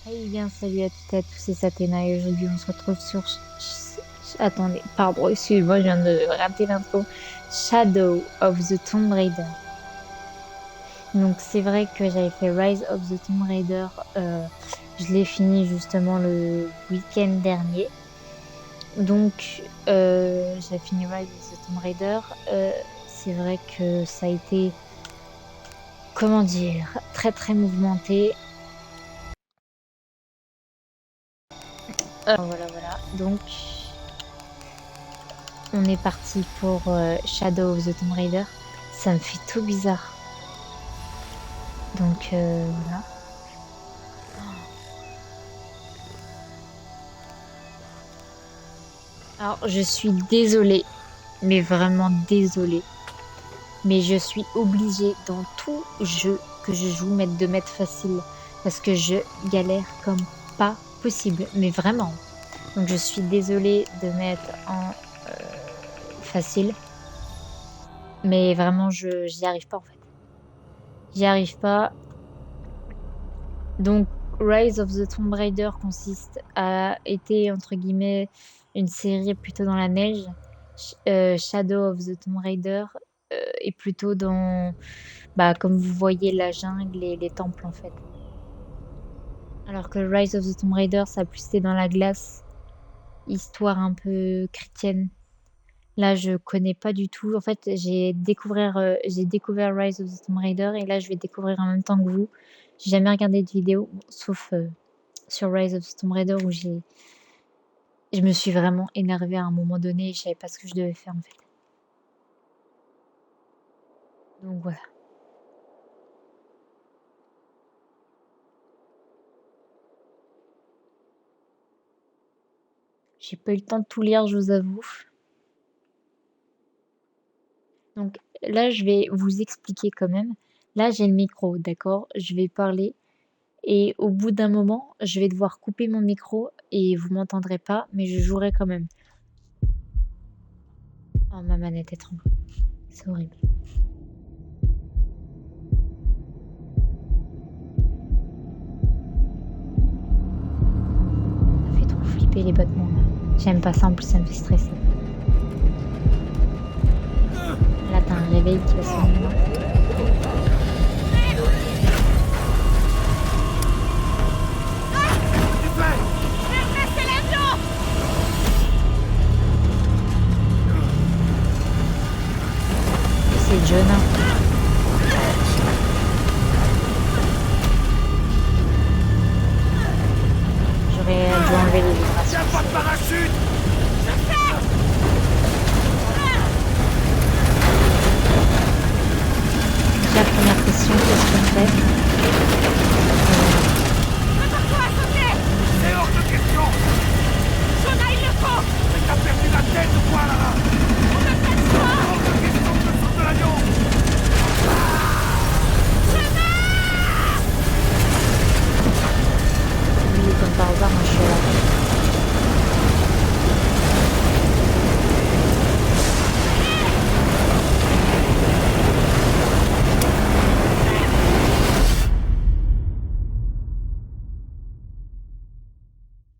Hey bien, salut à toutes et à tous, c'est Satena et aujourd'hui on se retrouve sur... Attendez, pardon, excuse-moi, je viens de rater l'intro. Shadow of the Tomb Raider. Donc c'est vrai que j'avais fait Rise of the Tomb Raider, je l'ai fini justement le week-end dernier. Donc j'ai fini Rise of the Tomb Raider. C'est vrai que ça a été, comment dire, très très mouvementé. Voilà. Donc on est parti pour Shadow of the Tomb Raider. Ça me fait tout bizarre. Donc voilà. Alors je suis désolée, mais vraiment désolée. Mais je suis obligée dans tout jeu que je joue de mettre facile. Parce que je galère comme pas possible. Mais vraiment. Donc je suis désolée de mettre en facile. Mais vraiment, j'y arrive pas en fait. J'y arrive pas. Donc, Rise of the Tomb Raider consiste à été entre guillemets une série plutôt dans la neige. Shadow of the Tomb Raider est plutôt dans, bah, comme vous voyez, la jungle et les temples en fait. Alors que Rise of the Tomb Raider, ça a plus été dans la glace, histoire un peu chrétienne. Là, je connais pas du tout. En fait, j'ai découvert Rise of the Tomb Raider et là, je vais découvrir en même temps que vous. J'ai jamais regardé de vidéo, bon, sauf sur Rise of the Tomb Raider où je me suis vraiment énervée à un moment donné et je savais pas ce que je devais faire en fait. Donc voilà. J'ai pas eu le temps de tout lire, je vous avoue. Donc là, je vais vous expliquer quand même. Là, j'ai le micro, d'accord? Je vais parler et au bout d'un moment, je vais devoir couper mon micro et vous m'entendrez pas, mais je jouerai quand même. Oh, ma manette est tremble. C'est horrible. Ça fait trop flipper les battements là. J'aime pas ça, en plus ça me fait stresser. Là, t'as un réveil qui va sonner là. C'est Jonah. J'aurais dû enlever les vibrations. Y'a pas de parachute! Déjà, première question, qu'est-ce qu'on fait? Prépare-toi à sauter! C'est hors de question! Jonah, il le faut! Mais t'as perdu la tête ou quoi là-bas? On me fait soin! Hors de question que je sorte de l'avion! Oui, comme par hasard, moi je suis là.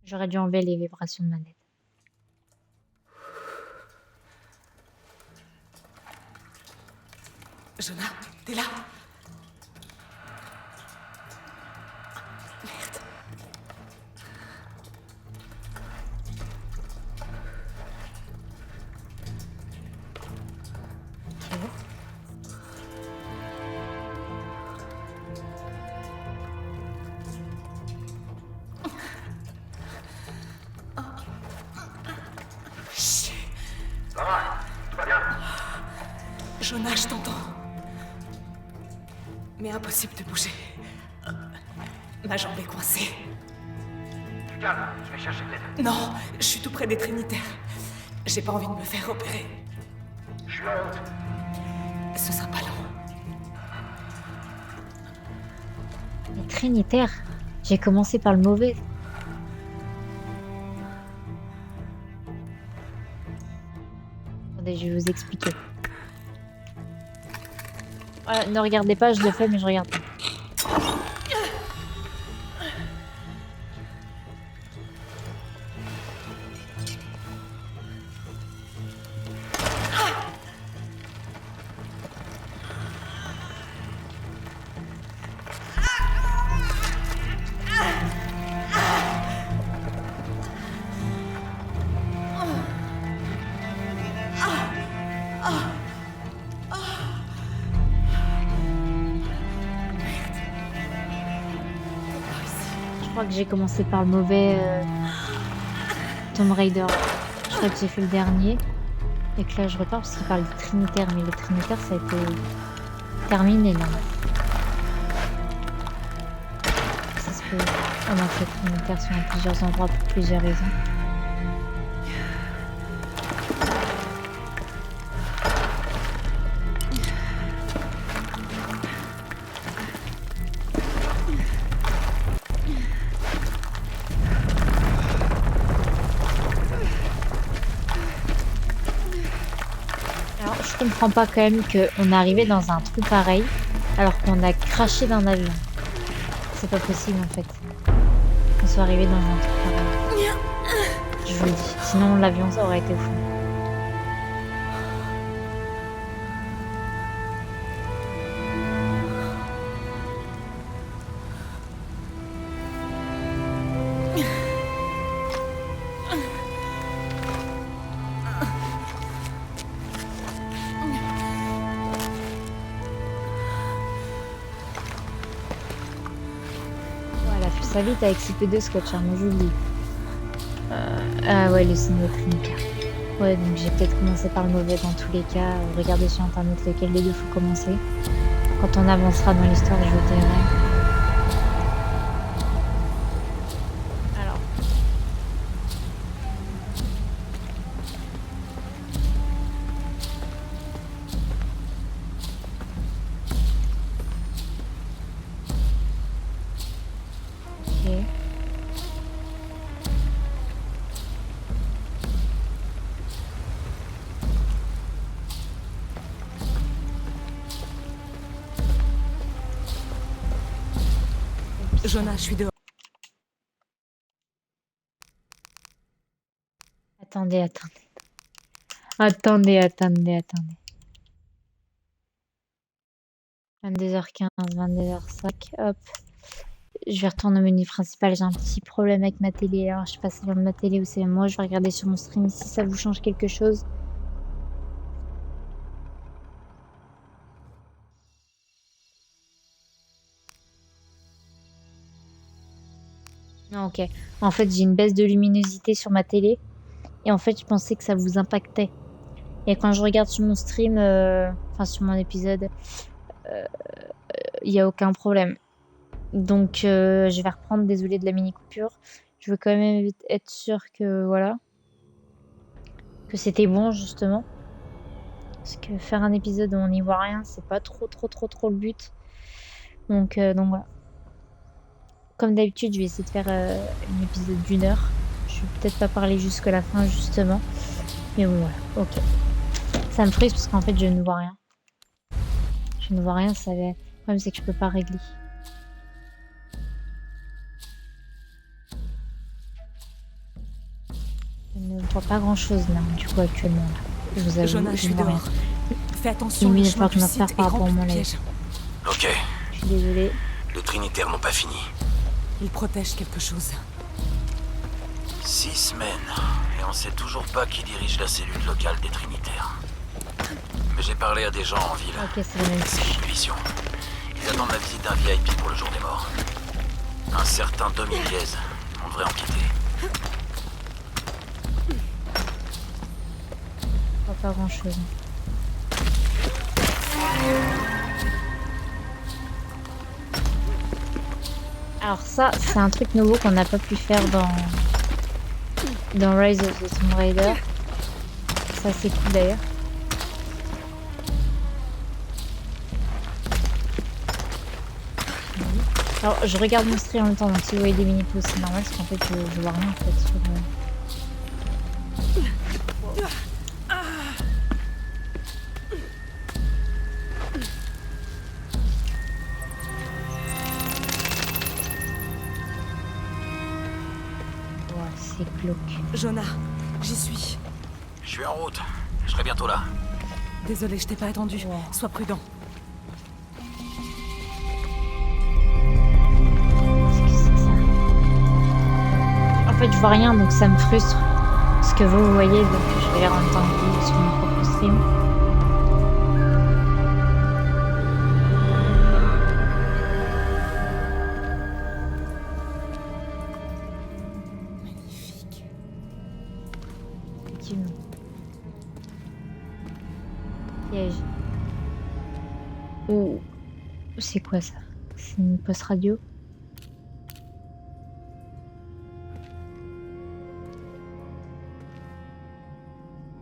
J'aurais dû enlever les vibrations de manette. Jonah, t'es là? Merde. Chier. Ça va? Tout va bien? Jonah, je t'entends. Mais impossible de bouger. Ma jambe est coincée. Du calme, je vais chercher de l'aide. Non, je suis tout près des Trinitaires. J'ai pas envie de me faire opérer. Je suis en route. Ce sera pas long. Les Trinitaires. J'ai commencé par le mauvais. Attendez, je vais vous expliquer. Ne regardez pas, je le fais, mais je regarde pas. crois que j'ai commencé par le mauvais Tomb Raider. Je crois que j'ai fait le dernier. Et que là, je repars parce qu'il parle des Trinitaires. Mais les Trinitaires, ça a été terminé, là. Ça se peut. On a fait Trinitaires sont à plusieurs endroits pour plusieurs raisons. Alors, je comprends pas quand même qu'on est arrivé dans un trou pareil alors qu'on a craché d'un avion. C'est pas possible en fait. On soit arrivé dans un trou pareil. Je vous le dis. Sinon l'avion ça aurait été fou. Elle a fait ça vite avec CP2 Scotch, hein, moi j'oublie. Ah ouais, le signe Trinitaire. Ouais, donc j'ai peut-être commencé par le mauvais dans tous les cas. Regardez sur internet lequel des deux faut commencer. Quand on avancera dans l'histoire, je vous dirai. Alors. Ok. Jonah, je suis dehors. Attendez. Attendez. 22h15, 22h05, hop. Je vais retourner au menu principal, j'ai un petit problème avec ma télé. Alors je passe sur ma télé ou c'est moi, je vais regarder sur mon stream si ça vous change quelque chose. Non, ok. En fait, j'ai une baisse de luminosité sur ma télé. Et en fait, je pensais que ça vous impactait. Et quand je regarde sur mon stream, enfin sur mon épisode, il n'y a aucun problème. Donc, je vais reprendre, désolé de la mini coupure. Je veux quand même être sûre que, voilà, que c'était bon, justement. Parce que faire un épisode où on n'y voit rien, c'est pas trop le but. Donc voilà. Comme d'habitude, je vais essayer de faire un épisode d'1 heure. Je vais peut-être pas parler jusqu'à la fin, justement. Mais bon, voilà, ok. Ça me frustre parce qu'en fait, je ne vois rien. Je ne vois rien, ça va... Le problème, c'est que je peux pas régler. Je ne vois pas grand-chose, là, du coup, actuellement. Là. Je vous avoue, Jonah, je suis ne vois rien. dehors. Fais attention, Limite, le je crois chemin que du je me site repère est par rapport au rempli de moment-là. pièges. Ok, Je suis désolée. les Trinitaires n'ont pas fini. Il protège quelque chose. 6 semaines, et on sait toujours pas qui dirige la cellule locale des Trinitaires. Mais j'ai parlé à des gens en ville. Ok, c'est la même chose. C'est une vision. Ils attendent la visite d'un VIP pour le jour des morts. Un certain Dominguez. On devrait en quitter. Je vois pas grand-chose. Alors ça, c'est un truc nouveau qu'on n'a pas pu faire dans Rise of the Tomb Raider. Ça, c'est cool d'ailleurs. Alors, je regarde mon stream en même temps, donc si vous voyez des mini-pause, c'est normal, parce qu'en fait, je vois rien en fait sur... Ouais, c'est glauque. Jonah, j'y suis. Je suis en route. Je serai bientôt là. Désolée, je t'ai pas attendu. Ouais. Sois prudent. Qu'est-ce que c'est que ça? En fait, je vois rien, donc ça me frustre. Ce que vous voyez, donc je regarde en même temps que vous sur mon propre stream. C'est quoi ça? C'est une poste radio?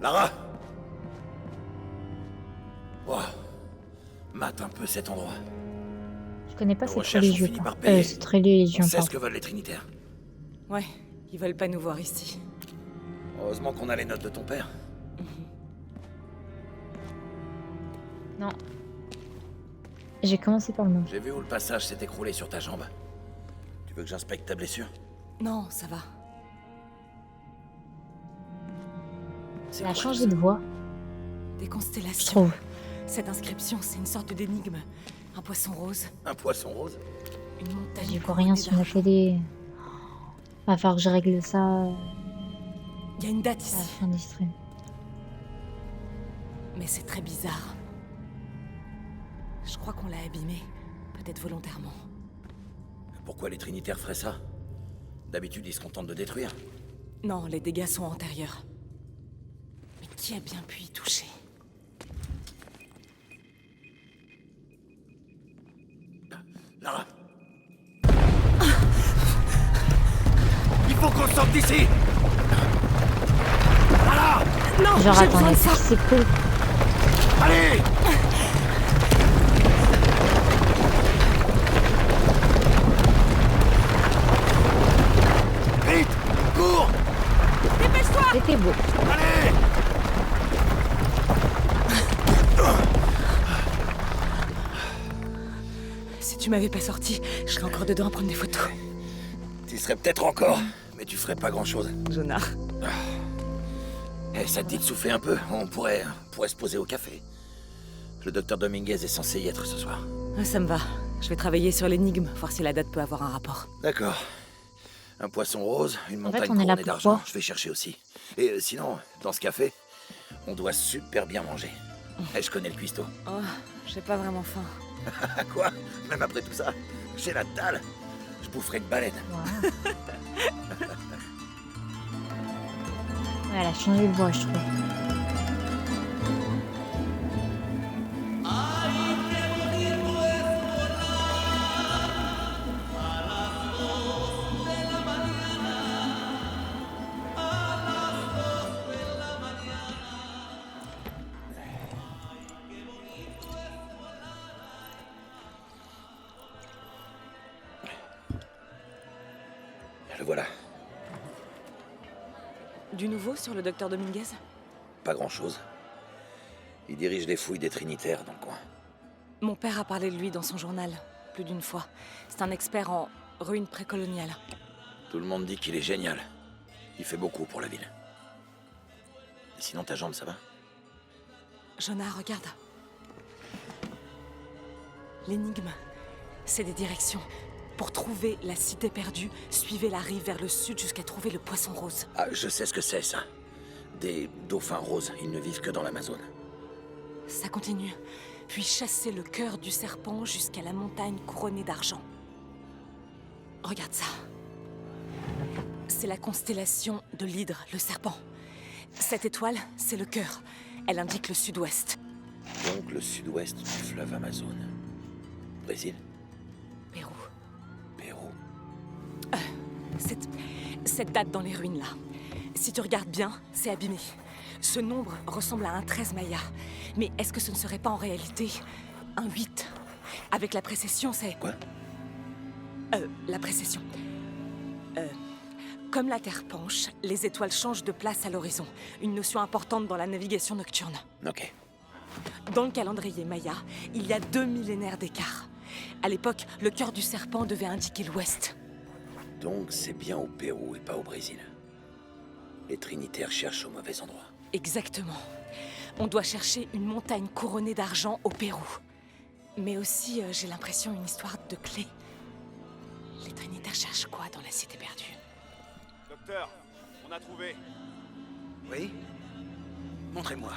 Lara! Ouah. Mate un peu cet endroit. Je connais pas Nos cette recherches ont religion. fini par payer. Cette On religion, sait ce pardon. que veulent les Trinitaires. Ouais, ils veulent pas nous voir ici. Heureusement qu'on a les notes de ton père. Non. J'ai commencé par le nom. J'ai vu où le passage s'est écroulé sur ta jambe. Tu veux que j'inspecte ta blessure? Non, ça va. C'est Elle a quoi, changé ça? de voix, Des je constellations. trouve. Cette inscription, c'est une sorte d'énigme. Un poisson rose, Un poisson rose? une montagne. J'y vois rien couronnée sur la d'argent. télé. Va falloir que je règle ça Il y a une date à la ici, fin du stream. mais c'est très bizarre. Je crois qu'on l'a abîmé, peut-être volontairement. Pourquoi les Trinitaires feraient ça? D'habitude, ils se contentent de détruire. Non, les dégâts sont antérieurs. Mais qui a bien pu y toucher? Lara! Il faut qu'on sorte d'ici! Lara! Non, Genre, j'ai besoin attendez, de ça. c'est cool. Allez! Vite! Cours! C'était beau. Allez! Si tu m'avais pas sorti, je serais encore dedans à prendre des photos. Tu serais peut-être encore, mais tu ferais pas grand-chose. Jonah. Eh, ça te dit de souffler un peu? On pourrait se poser au café. Le docteur Dominguez est censé y être ce soir. Ah, ça me va. Je vais travailler sur l'énigme, voir si la date peut avoir un rapport. D'accord. Un poisson rose, une En fait, montagne on est là couronnée pour d'argent. quoi? Je vais chercher aussi. Et sinon, dans ce café, on doit super bien manger. Eh, je connais le cuistot. Oh, j'ai pas vraiment faim. Ah quoi? Même après tout ça, j'ai la dalle. Je boufferai une baleine. Wow. Ouais, elle a changé de voix, je trouve. Le voilà. Du nouveau sur le docteur Dominguez? Pas grand-chose. Il dirige les fouilles des Trinitaires dans le coin. Mon père a parlé de lui dans son journal, plus d'une fois. C'est un expert en ruines précoloniales. Tout le monde dit qu'il est génial. Il fait beaucoup pour la ville. Et sinon, ta jambe, ça va? Jonah, regarde. L'énigme, c'est des directions. Pour trouver la cité perdue, suivez la rive vers le sud jusqu'à trouver le poisson rose. Ah, je sais ce que c'est, ça. Des dauphins roses. Ils ne vivent que dans l'Amazone. Ça continue. Puis chassez le cœur du serpent jusqu'à la montagne couronnée d'argent. Regarde ça. C'est la constellation de l'hydre, le serpent. Cette étoile, c'est le cœur. Elle indique le sud-ouest. Donc le sud-ouest du fleuve Amazone. Brésil? Pérou. Pérou? Cette date dans les ruines, là. Si tu regardes bien, c'est abîmé. Ce nombre ressemble à un 13 maya. Mais est-ce que ce ne serait pas en réalité un 8? Avec la précession, c'est... Quoi? La précession. Comme la Terre penche, les étoiles changent de place à l'horizon. Une notion importante dans la navigation nocturne. Ok. Dans le calendrier maya, il y a 2 millénaires d'écart. À l'époque, le cœur du serpent devait indiquer l'ouest. Donc c'est bien au Pérou et pas au Brésil. Les Trinitaires cherchent au mauvais endroit. Exactement. On doit chercher une montagne couronnée d'argent au Pérou. Mais aussi, j'ai l'impression, une histoire de clé. Les Trinitaires cherchent quoi dans la cité perdue? Docteur, on a trouvé. Oui? Montrez-moi.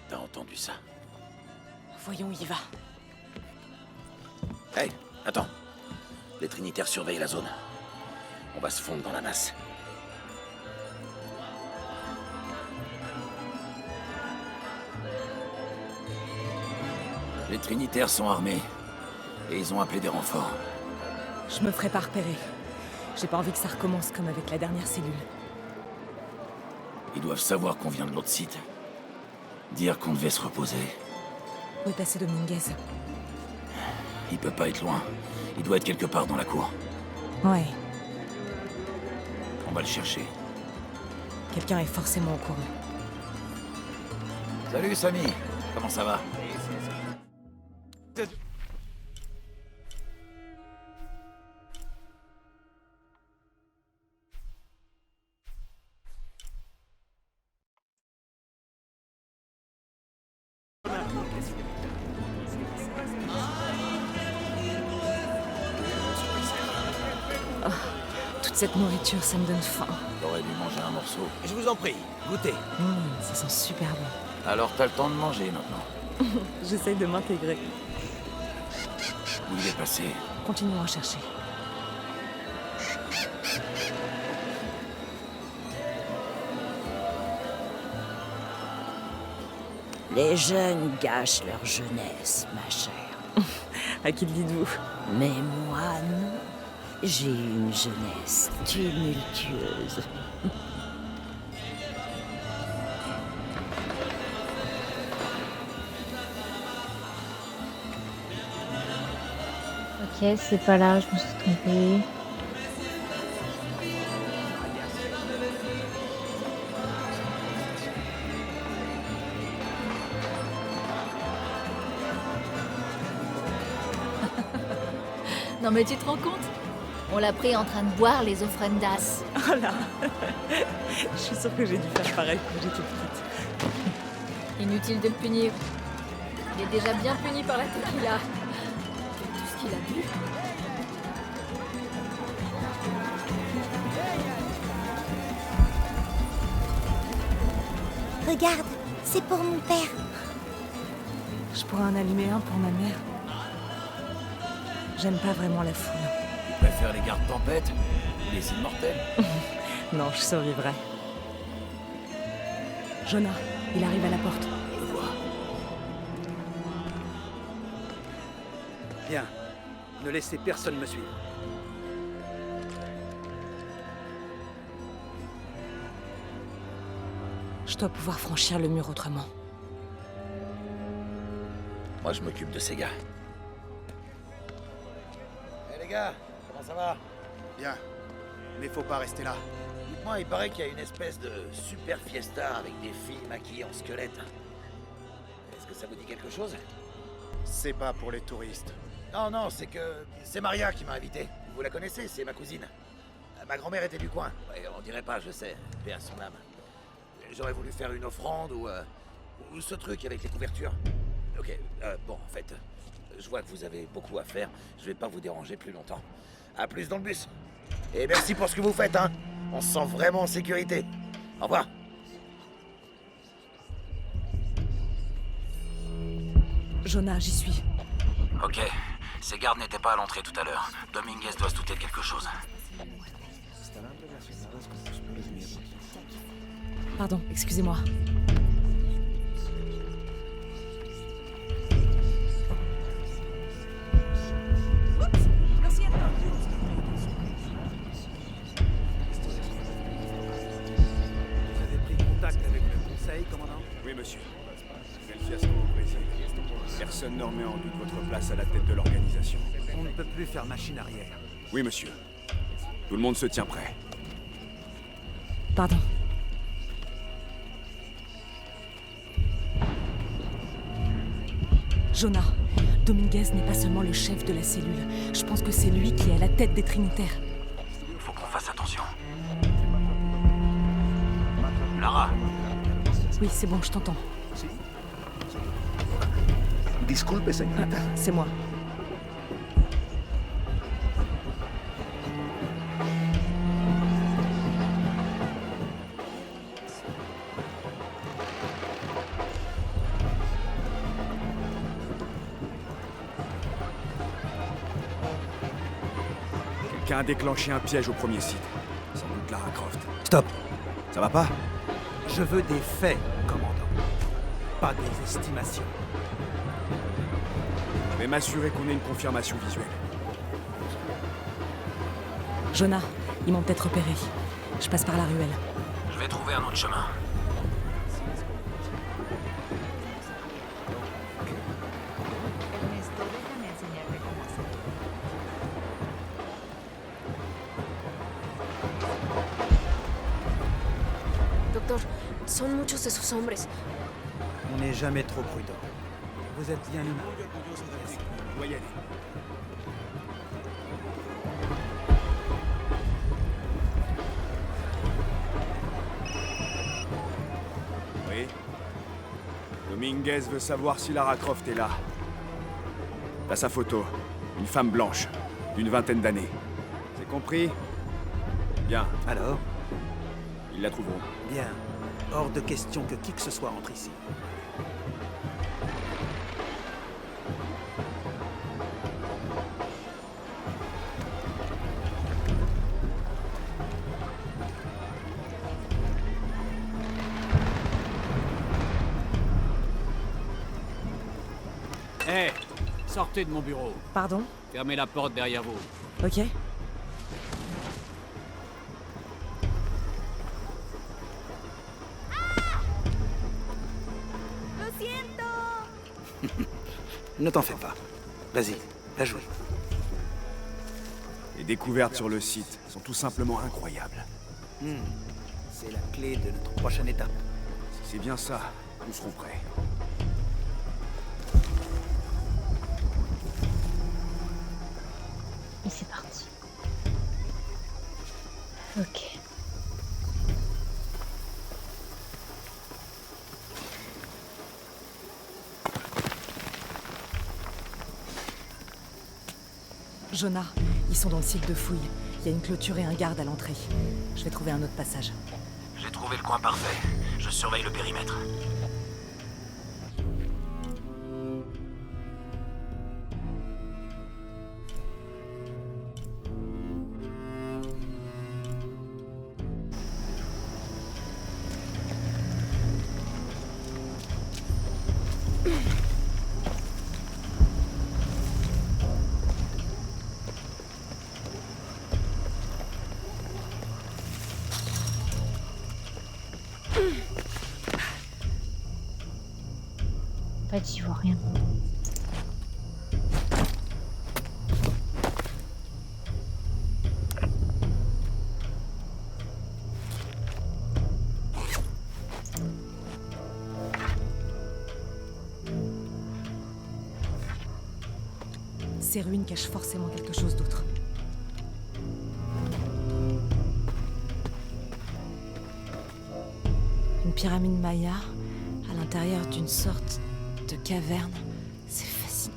T'as entendu ça? Voyons où il va. Hey, attends. Les Trinitaires surveillent la zone. On va se fondre dans la masse. Les Trinitaires sont armés. Et ils ont appelé des renforts. Je me ferai pas repérer. J'ai pas envie que ça recommence comme avec la dernière cellule. Ils doivent savoir qu'on vient de l'autre site. Dire qu'on devait se reposer. Où est passé Dominguez? Il peut pas être loin. Il doit être quelque part dans la cour. Ouais, On va le chercher. quelqu'un est forcément au courant. Salut Samy, comment ça va? Toute cette nourriture, ça me donne faim. T'aurais dû manger un morceau. Je vous en prie, goûtez. Ça sent super bon. Alors t'as le temps de manger maintenant. J'essaye de m'intégrer. Où il est passé? Continuons à chercher. Les jeunes gâchent leur jeunesse, ma chère. À qui le dites-vous? Mais moi, non. J'ai une jeunesse tumultueuse. Ok, c'est pas là, je me suis trompée. Non mais tu te rends compte? On l'a pris en train de boire les ofrendas. Oh là. Je suis sûre que j'ai dû faire pareil quand j'étais petite. Inutile de le punir. Il est déjà bien puni par la tequila. Et tout ce qu'il a bu. Regarde, c'est pour mon père. Je pourrais en allumer un pour ma mère. J'aime pas vraiment la foule. Tu préfères les gardes tempêtes ou les immortels? Non, je survivrai. Jonah, il arrive à la porte. Je vois. Bien. Ne laissez personne me suivre. Je dois pouvoir franchir le mur autrement. Moi je m'occupe de ces gars. Les gars, comment ça va? Bien. Mais faut pas rester là. Dites-moi, il paraît qu'il y a une espèce de super fiesta avec des filles maquillées en squelette. Est-ce que ça vous dit quelque chose? C'est pas pour les touristes. Non, non, c'est que... C'est Maria qui m'a invité. Vous la connaissez, c'est ma cousine. Ma grand-mère était du coin. Ouais, on dirait pas, je sais. Paix à son âme. J'aurais voulu faire une offrande ou ce truc avec les couvertures. Ok, bon, en fait, je vois que vous avez beaucoup à faire. Je vais pas vous déranger plus longtemps. À plus dans le bus. Et merci pour ce que vous faites, hein. On se sent vraiment en sécurité. Au revoir. Jonah, j'y suis. Ok, ces gardes n'étaient pas à l'entrée tout à l'heure. Dominguez doit se douter de quelque chose. Pardon, excusez-moi. Vous avez pris contact avec le conseil, commandant? Oui, monsieur. Quel fiasco au Brésil. Personne ne remet en doute votre place à la tête de l'organisation. On ne peut plus faire machine arrière. Oui, monsieur. Tout le monde se tient prêt. Pardon. Jonah, Dominguez n'est pas seulement le chef de la cellule. Je pense que c'est lui qui est à la tête des Trinitaires. Faut qu'on fasse attention. Lara, Oui, c'est bon, je t'entends. Disculpe, señorita. C'est moi. Quelqu'un a déclenché un piège au premier site. Sans doute Lara Croft. Stop. Ça va pas? Je veux des faits, commandant. Pas des estimations. vais m'assurer qu'on ait une confirmation visuelle. Jonah, ils m'ont peut-être repéré. Je passe par la ruelle. Je vais trouver un autre chemin. Doctor, son muchos de sus hombres. On n'est jamais trop prudent. Vous êtes bien humain. On doit y aller. Oui. Dominguez veut savoir si Lara Croft est là. T'as sa photo. Une femme blanche, d'une vingtaine d'années. C'est compris? Bien, Alors? ils la trouveront. Bien. Hors de question que qui que ce soit entre ici. Hé, sortez de mon bureau. Pardon? Fermez la porte derrière vous. Ok. Ne t'en fais pas. Vas-y, la jouer. Les découvertes sur le site sont tout simplement incroyables. C'est la clé de notre prochaine étape. Si c'est bien ça, nous serons prêts. Et c'est parti. Ok. Jonah, ils sont dans le site de fouille. Il y a une clôture et un garde à l'entrée. Je vais trouver un autre passage. J'ai trouvé le coin parfait. Je surveille le périmètre. En fait, j'y vois rien. Ces ruines cachent forcément quelque chose d'autre. Une pyramide maya à l'intérieur d'une sorte de caverne. C'est fascinant.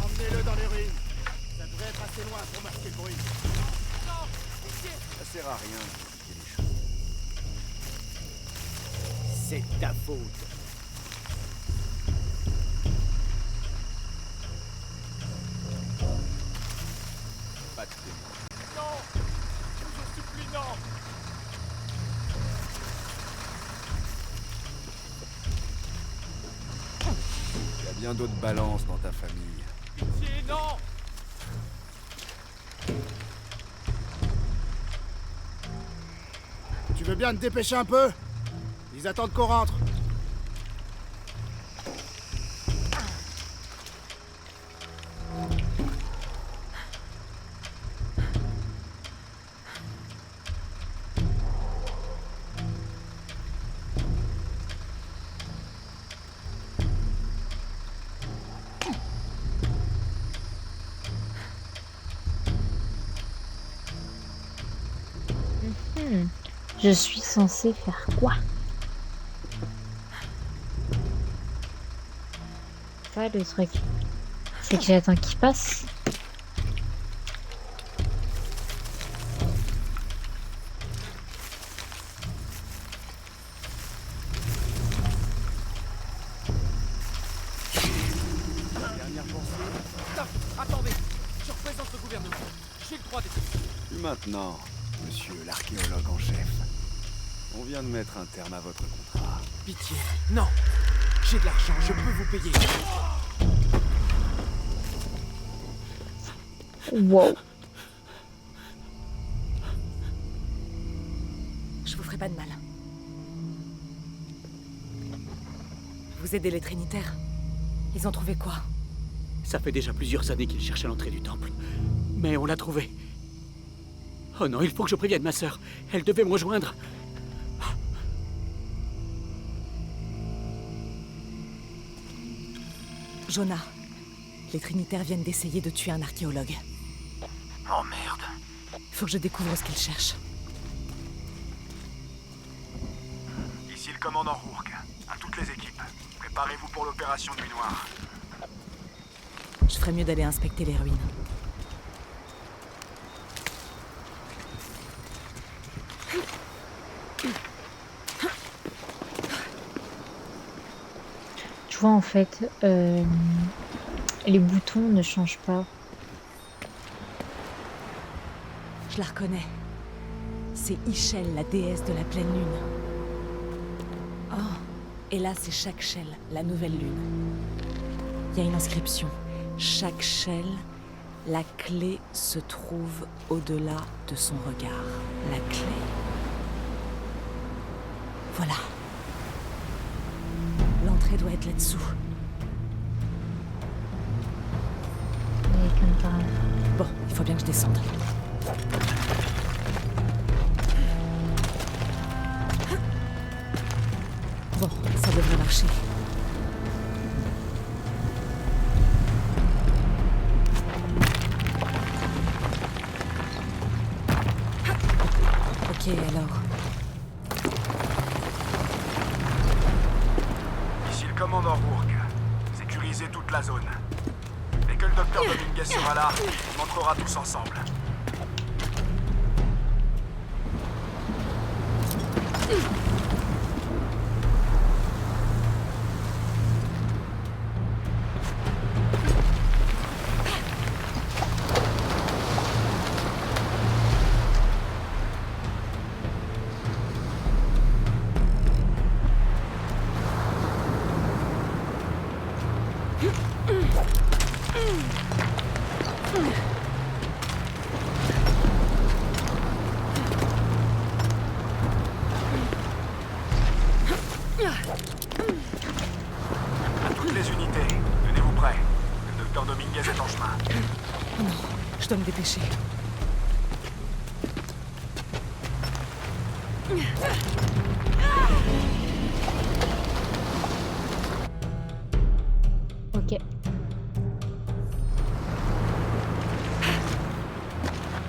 Emmenez-le dans les ruines. Ça devrait être assez loin pour masquer le bruit. Ça sert à rien d'expliquer les choses. C'est ta faute. Pas de témoin. Non! Je supplie, non! Il y a bien d'autres balances dans ta famille. Pitié, non! Tu veux bien te dépêcher un peu? Ils attendent qu'on rentre. Je suis censée faire quoi? Ça le truc. C'est que j'attends qu'il passe. Dernière pensée. Stop! Attendez! Je représente le gouvernement. J'ai le droit d'être ici. Puis maintenant, monsieur l'archéologue en chef, on vient de mettre un terme à votre contrat. Pitié, non. J'ai de l'argent, je peux vous payer. Wow. Je vous ferai pas de mal. Vous aidez les Trinitaires? Ils ont trouvé quoi? Ça fait déjà plusieurs années qu'ils cherchent à l'entrée du temple. Mais on l'a trouvé. Oh non, il faut que je prévienne ma sœur. Elle devait me rejoindre. Jonah, les Trinitaires viennent d'essayer de tuer un archéologue. Oh merde. Faut que je découvre ce qu'ils cherchent. Ici le commandant Rourke. À toutes les équipes. Préparez-vous pour l'opération Nuit Noire. Je ferais mieux d'aller inspecter les ruines. Tu vois, en fait, les boutons ne changent pas. Je la reconnais. C'est Ischel, la déesse de la pleine lune. Oh, et là c'est chaque Shell, la nouvelle lune. Il y a une inscription. Chaque Shell, la clé se trouve au-delà de son regard. La clé. Voilà. L'entrée doit être là-dessous. Mais comme par hasard. Bon, il faut bien que je descende. Bon, ça devrait marcher. Ok, alors. Ici le commandant Rourke. Sécurisez toute la zone. Dès que le docteur Dominguez sera là, on entrera tous ensemble. À toutes les unités, tenez-vous prêts. Le docteur Dominguez est en chemin. Oh non, je dois me dépêcher. Ok.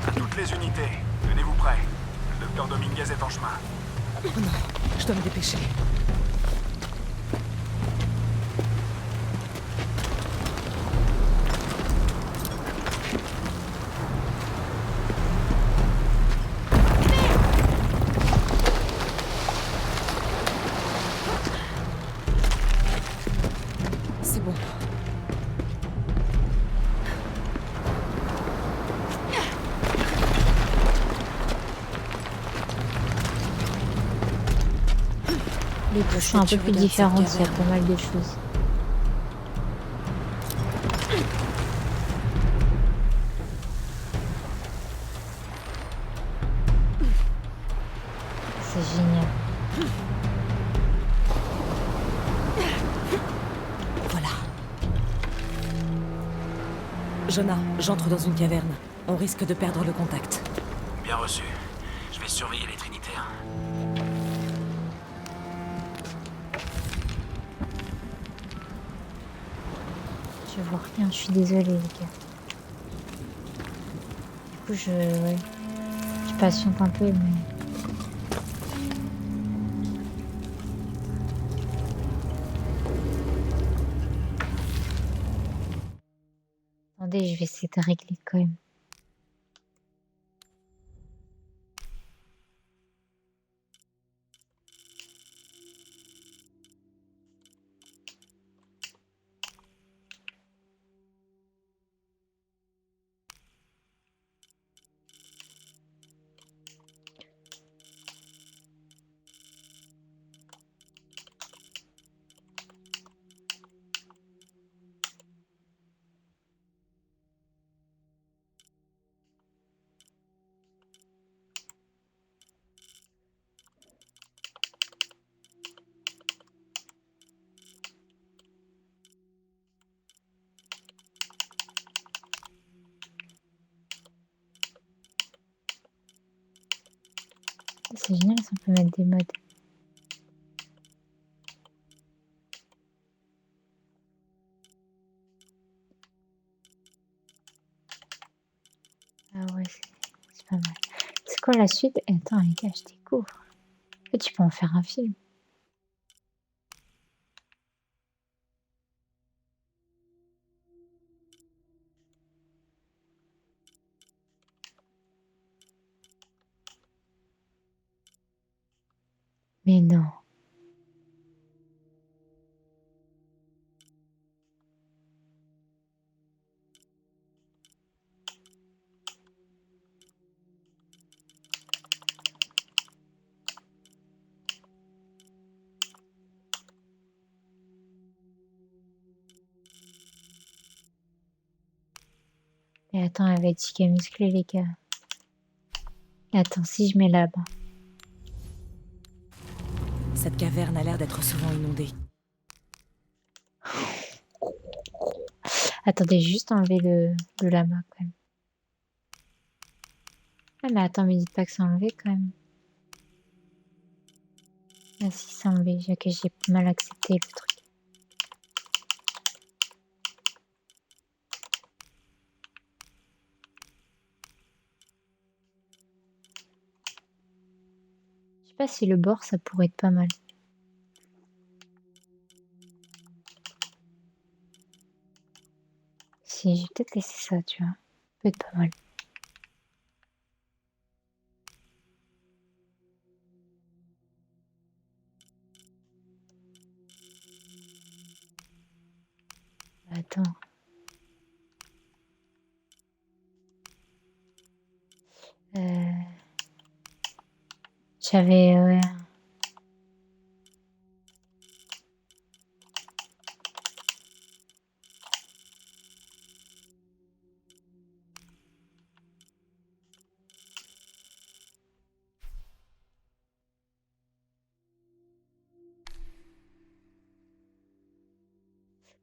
À toutes les unités, tenez-vous prêts. Le docteur Dominguez est en chemin. Oh non, je dois me dépêcher. C'est bon. Les touches sont un peu plus différentes, il y a pas mal de choses. C'est génial. Voilà. Jonah, j'entre dans une caverne. On risque de perdre le contact. Bien reçu. Je vais surveiller les Trinitaires. Je vois rien, je suis désolée les gars. Du coup ouais. Je patiente un peu mais. Attendez, je vais essayer de régler quand même. C'est génial, ça peut mettre des modes. Ah ouais, c'est pas mal. C'est quoi la suite? Attends, les gars, je découvre. En fait, tu peux en faire un film. Mais non. Et attends, elle va être giga musclée, les gars. Attends, si je mets là-bas. Cette caverne a l'air d'être souvent inondée. Attendez, juste enlever le lama, quand même. Ah, mais attends, mais dites pas que c'est enlevé, quand même. Ah si, c'est enlevé. Ok, j'ai mal accepté le truc. Je sais pas si le bord, ça pourrait être pas mal. Si, je vais peut-être laisser ça, tu vois. Ça peut être pas mal. Attends. J'avais... ouais.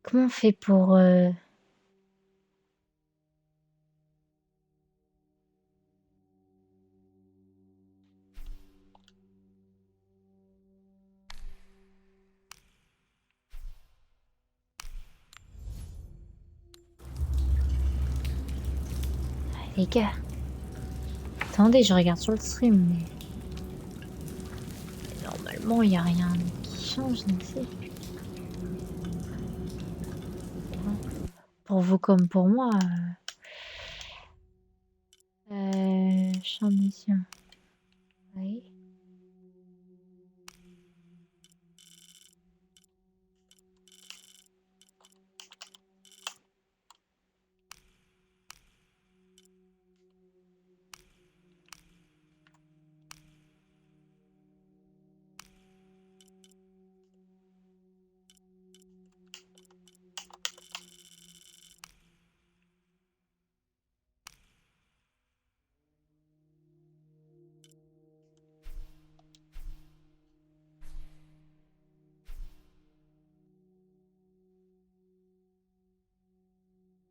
Comment on fait pour... Les gars. Attendez, je regarde sur le stream, mais... Normalement, il n'y a rien qui change ici. Pour vous comme pour moi. Champ de mission. Oui.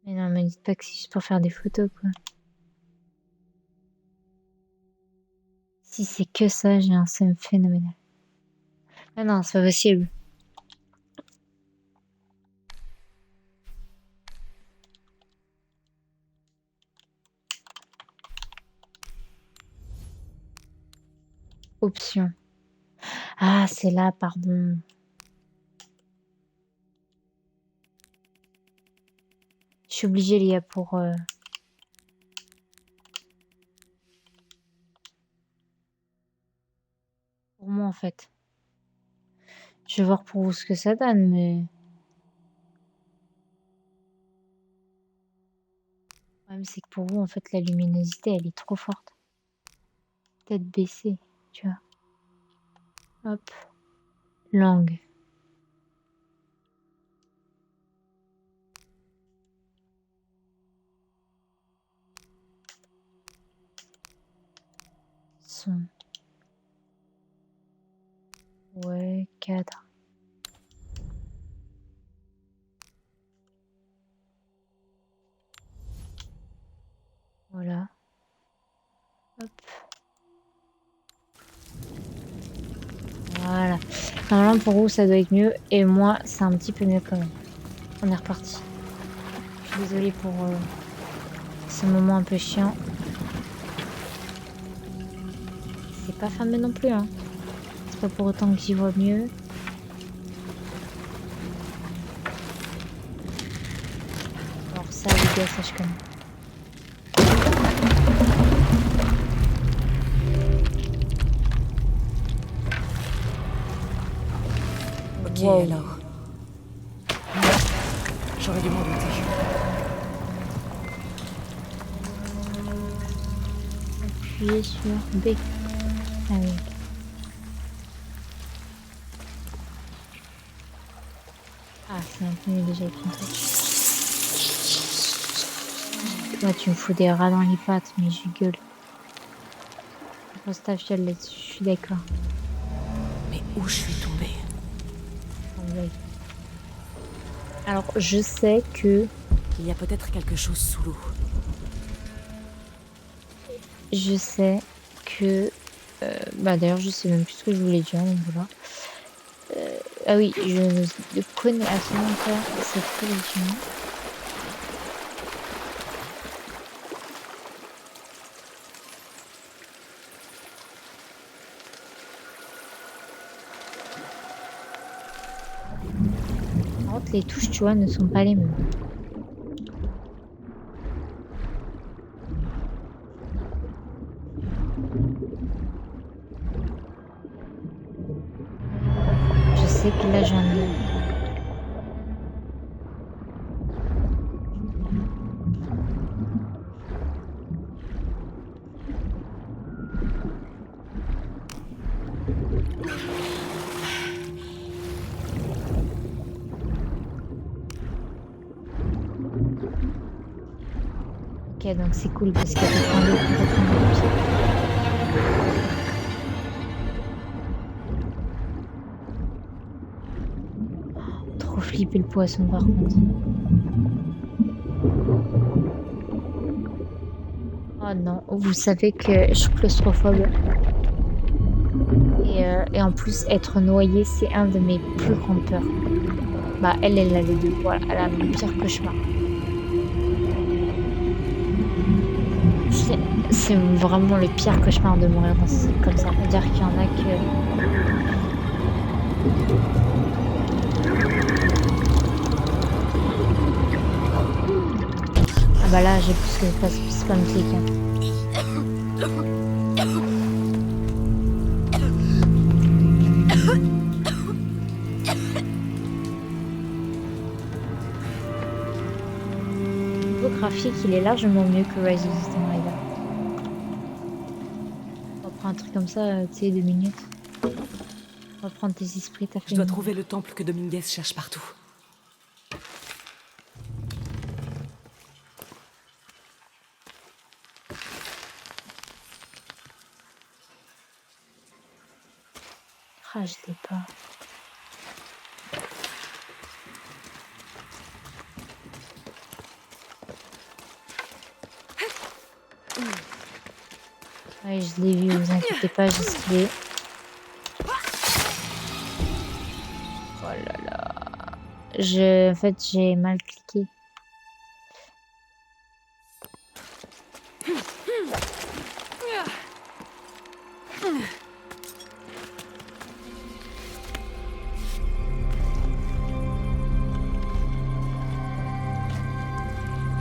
Mais non, me dites pas que c'est juste pour faire des photos, quoi. Si c'est que ça, j'ai un seum phénoménal. Ah non, c'est pas possible. Option. Ah, c'est là, pardon. Je suis obligée, les gars, pour moi, en fait. Je vais voir pour vous ce que ça donne, mais... Le problème, c'est que pour vous, en fait, la luminosité, elle est trop forte. Peut-être baisser, tu vois. Hop. Langue. Son. Ouais, cadre. Voilà. Hop. Normalement, pour vous, ça doit être mieux. Et moi, c'est un petit peu mieux quand même. On est reparti. Je suis désolée pour ce moment un peu chiant. C'est pas fameux non plus, hein. C'est pas pour autant que j'y vois mieux. Alors ça, les gars, ça je connais. Ok, Wow. alors. J'aurais dû m'en douter. Appuyez sur B. Ah oui. Ah, c'est un peu mieux déjà avec une touch. Moi, tu me fous des rats dans les pattes, mais je gueule. Pose ta fiole là-dessus, je suis d'accord. Mais où je suis tombée? Ouais. Alors, je sais que... Il y a peut-être quelque chose sous l'eau. Je sais que... bah d'ailleurs, je sais même plus ce que je voulais dire, donc voilà. Ah oui, je ne connais absolument pas cette religion. Par contre, les touches, tu vois, ne sont pas les mêmes. Je sais que là, j'en ai... Ok, donc c'est cool parce qu'elle peut prendre l'eau complètement dans le pied. Trop flippé le poisson par contre. Oh non, vous savez que je suis claustrophobe. Et en plus, être noyée, c'est un de mes plus grandes peurs. Bah, elle a les deux. Voilà, elle a mon pire cauchemar. C'est vraiment le pire cauchemar de mourir dans ces trucs comme ça. C'est-à-dire qu'il y en a que... Ah bah là, j'ai plus que spam click. Hein. Niveau graphique, il est largement mieux que Rise of the Tomb Raider. On va prendre un truc comme ça, tu sais, 2 minutes. On va prendre tes esprits, t'as fait Je dois une- trouver le temple que Dominguez cherche partout. Ah, je l'ai pas. Ouais, je l'ai vu, vous inquiétez pas, j'ai skié. Oh là là. En fait, j'ai mal cliqué.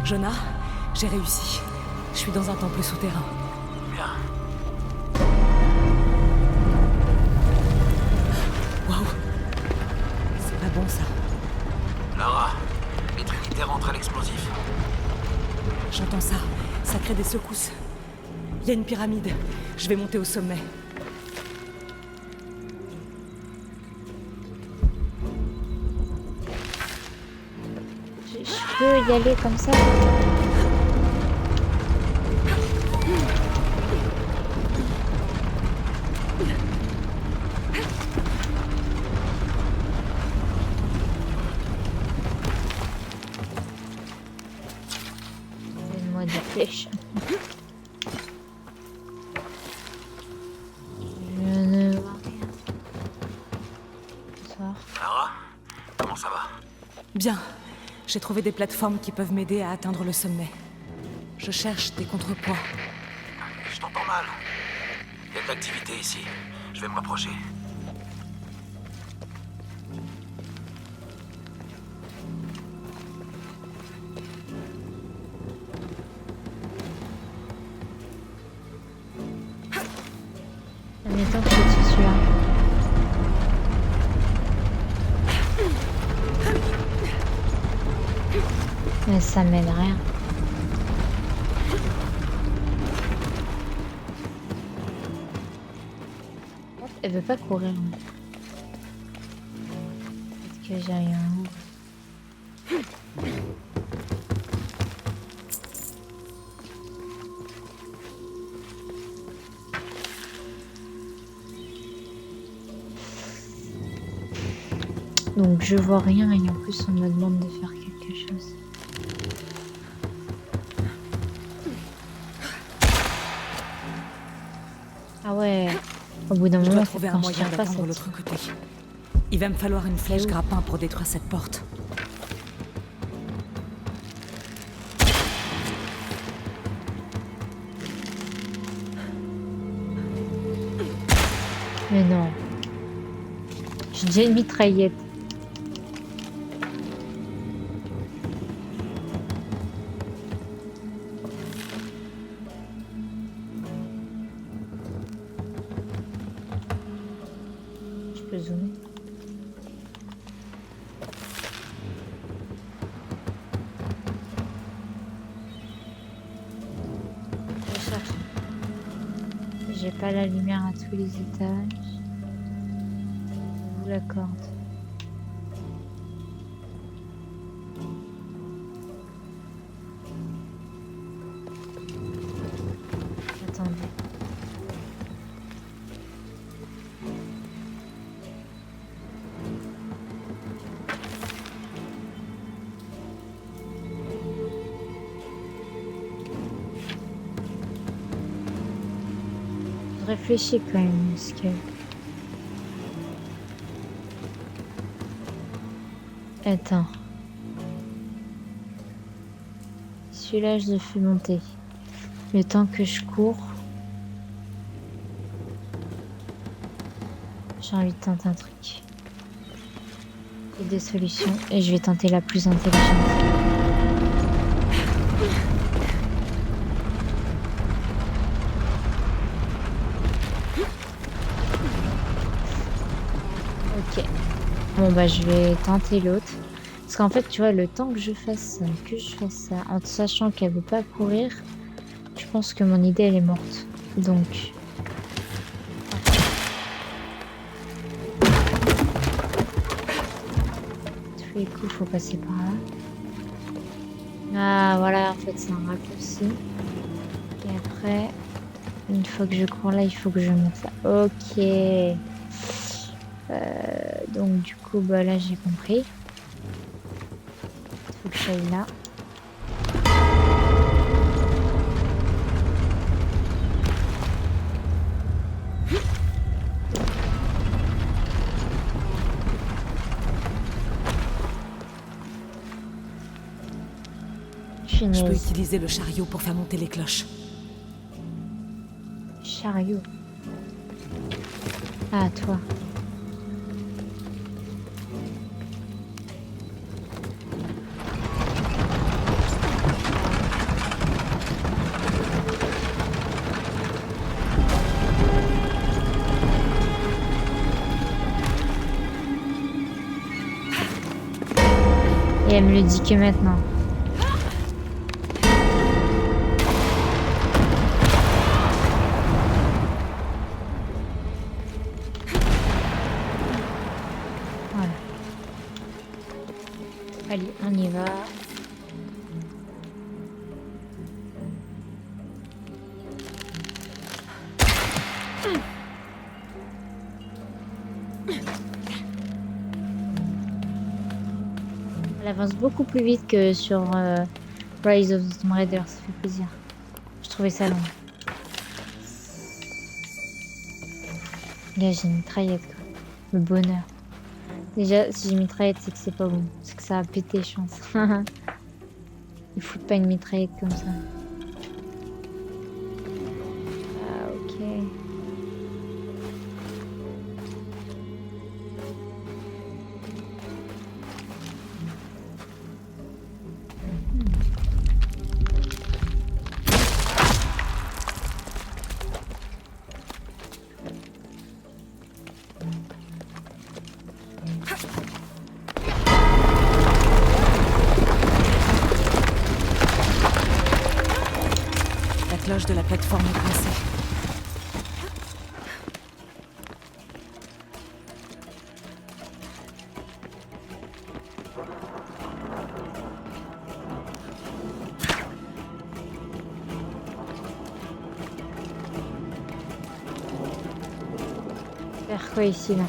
Jonah, j'ai réussi. Je suis dans un temple souterrain. Bien. Waouh! C'est pas bon ça. Lara, les trinitaires entrent à l'explosif. J'entends ça. Ça crée des secousses. Il y a une pyramide. Je vais monter au sommet. Je peux y aller comme ça? Donne-moi des flèches. Je ne vois rien. Bonsoir. Lara, comment ça va? Bien. J'ai trouvé des plateformes qui peuvent m'aider à atteindre le sommet. Je cherche des contrepoids. Je t'entends mal. Il y a de l'activité ici. Je vais me rapprocher. Admettons que c'est celui-là. Mais ça m'aide rien. Elle veut pas courir. Peut-être que j'ai rien. Donc je vois rien et en plus on me demande de faire quelque chose. Ah ouais, au bout d'un Je moment, dois trouver un quand je moyen tire pas, d'atteindre ça l'autre tire. côté. Il va me falloir une flèche grappin pour détruire cette porte. Mais non. J'ai déjà une mitraillette. Je peux zoomer. Je cherche. J'ai pas la lumière à tous les étages. Je vous l'accorde. Attendez. Je réfléchis quand même, parce que... Attends. Celui-là, je le fais monter. Le temps que je cours... J'ai envie de tenter un truc. J'ai des solutions et je vais tenter la plus intelligente. Ok. Bon bah je vais tenter l'autre. Parce qu'en fait tu vois le temps que je fasse ça, en sachant qu'elle veut pas courir, je pense que mon idée elle est morte. Donc... Tous les coups faut passer par là. Ah voilà, en fait c'est un raccourci. Et après, une fois que je cours là, il faut que je monte là. Ok. Donc du coup, bah là j'ai compris. Il faut que j'aille là. Je peux Finesse. utiliser le chariot pour faire monter les cloches. Chariot. Ah, toi. Et elle me le dit que maintenant. Voilà. Allez, on y va. Elle avance beaucoup plus vite que sur Rise of the Tomb Raider, ça fait plaisir. Je trouvais ça long. Là, j'ai une mitraillette, quoi. Le bonheur. Déjà, si j'ai une mitraillette, c'est que c'est pas bon. C'est que ça a pété, je pense. Ils foutent pas une mitraillette comme ça. Ah, ok. La cloche de la plateforme est coincée. Faire quoi ici, là?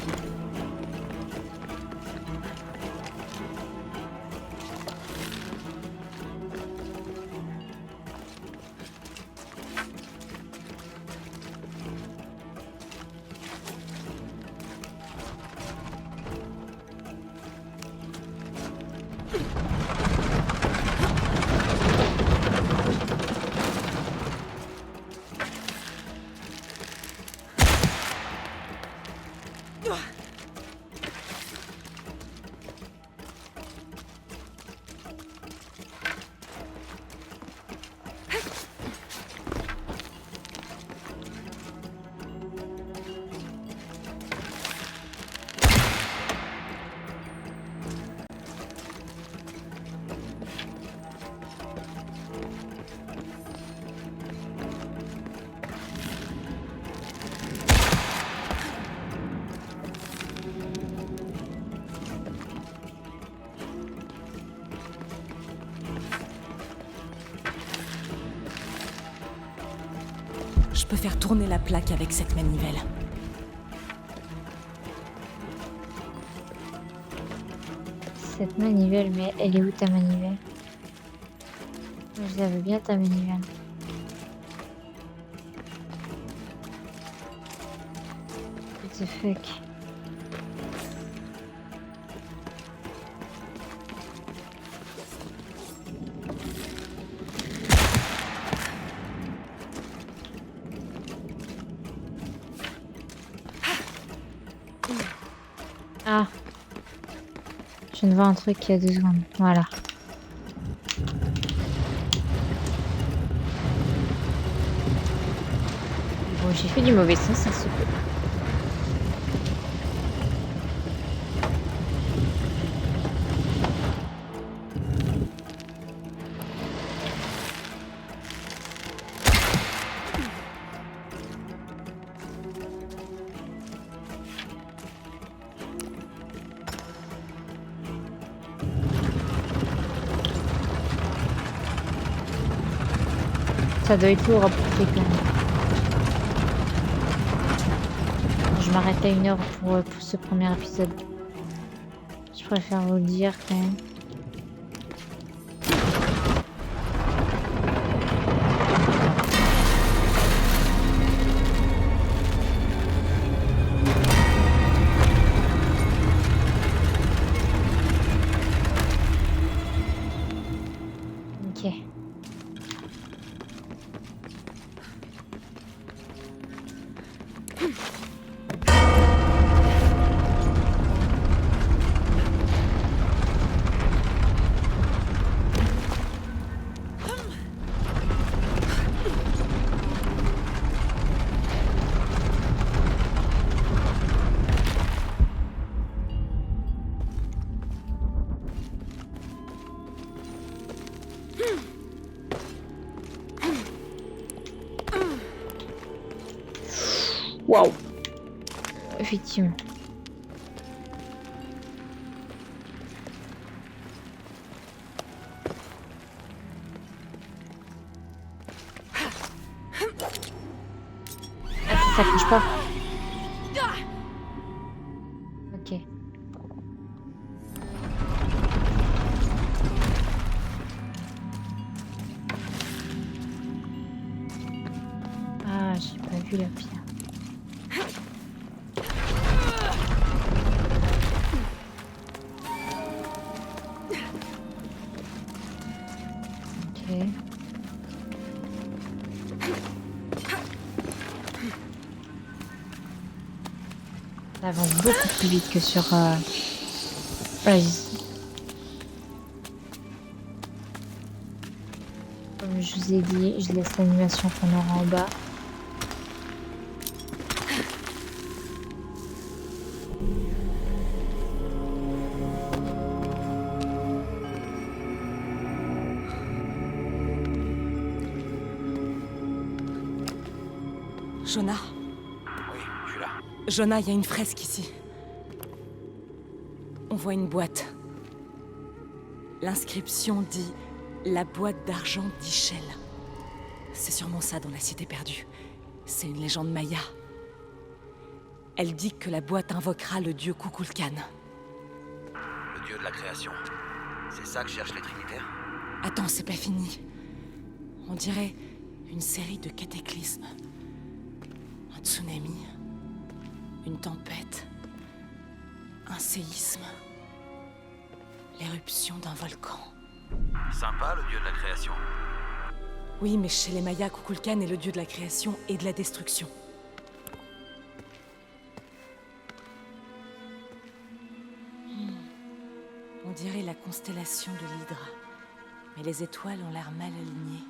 Je peux faire tourner la plaque avec cette manivelle. Cette manivelle, mais elle est où ta manivelle? Je la veux bien ta manivelle. What the fuck? Ah, je viens de voir un truc il y a 2 secondes. Voilà. Bon, j'ai fait du mauvais sens, ça se peut. Ça doit être lourd à porter quand même. Je m'arrête à 1 heure pour ce premier épisode. Je préfère vous le dire quand même. Ok. Waouh. Effectivement. Ah, ça crache pas. Ok. Ah, j'ai pas vu la pierre. Ça avance beaucoup plus vite que sur Rise. Comme je vous ai dit, je laisse l'animation qu'on aura en bas. Jonah, Oui, je suis là. Jonah, il y a une fresque ici. On voit une boîte. L'inscription dit « La boîte d'argent d'Ischel ». C'est sûrement ça dans la cité perdue. C'est une légende maya. Elle dit que la boîte invoquera le dieu Kukulkan. Le dieu de la création. C'est ça que cherchent les Trinitaires? Attends, c'est pas fini. On dirait une série de cataclysmes. Un tsunami, une tempête, un séisme, l'éruption d'un volcan. Sympa, le dieu de la création. Oui, mais chez les Mayas, Kukulkan est le dieu de la création et de la destruction. On dirait la constellation de l'Hydre, mais les étoiles ont l'air mal alignées.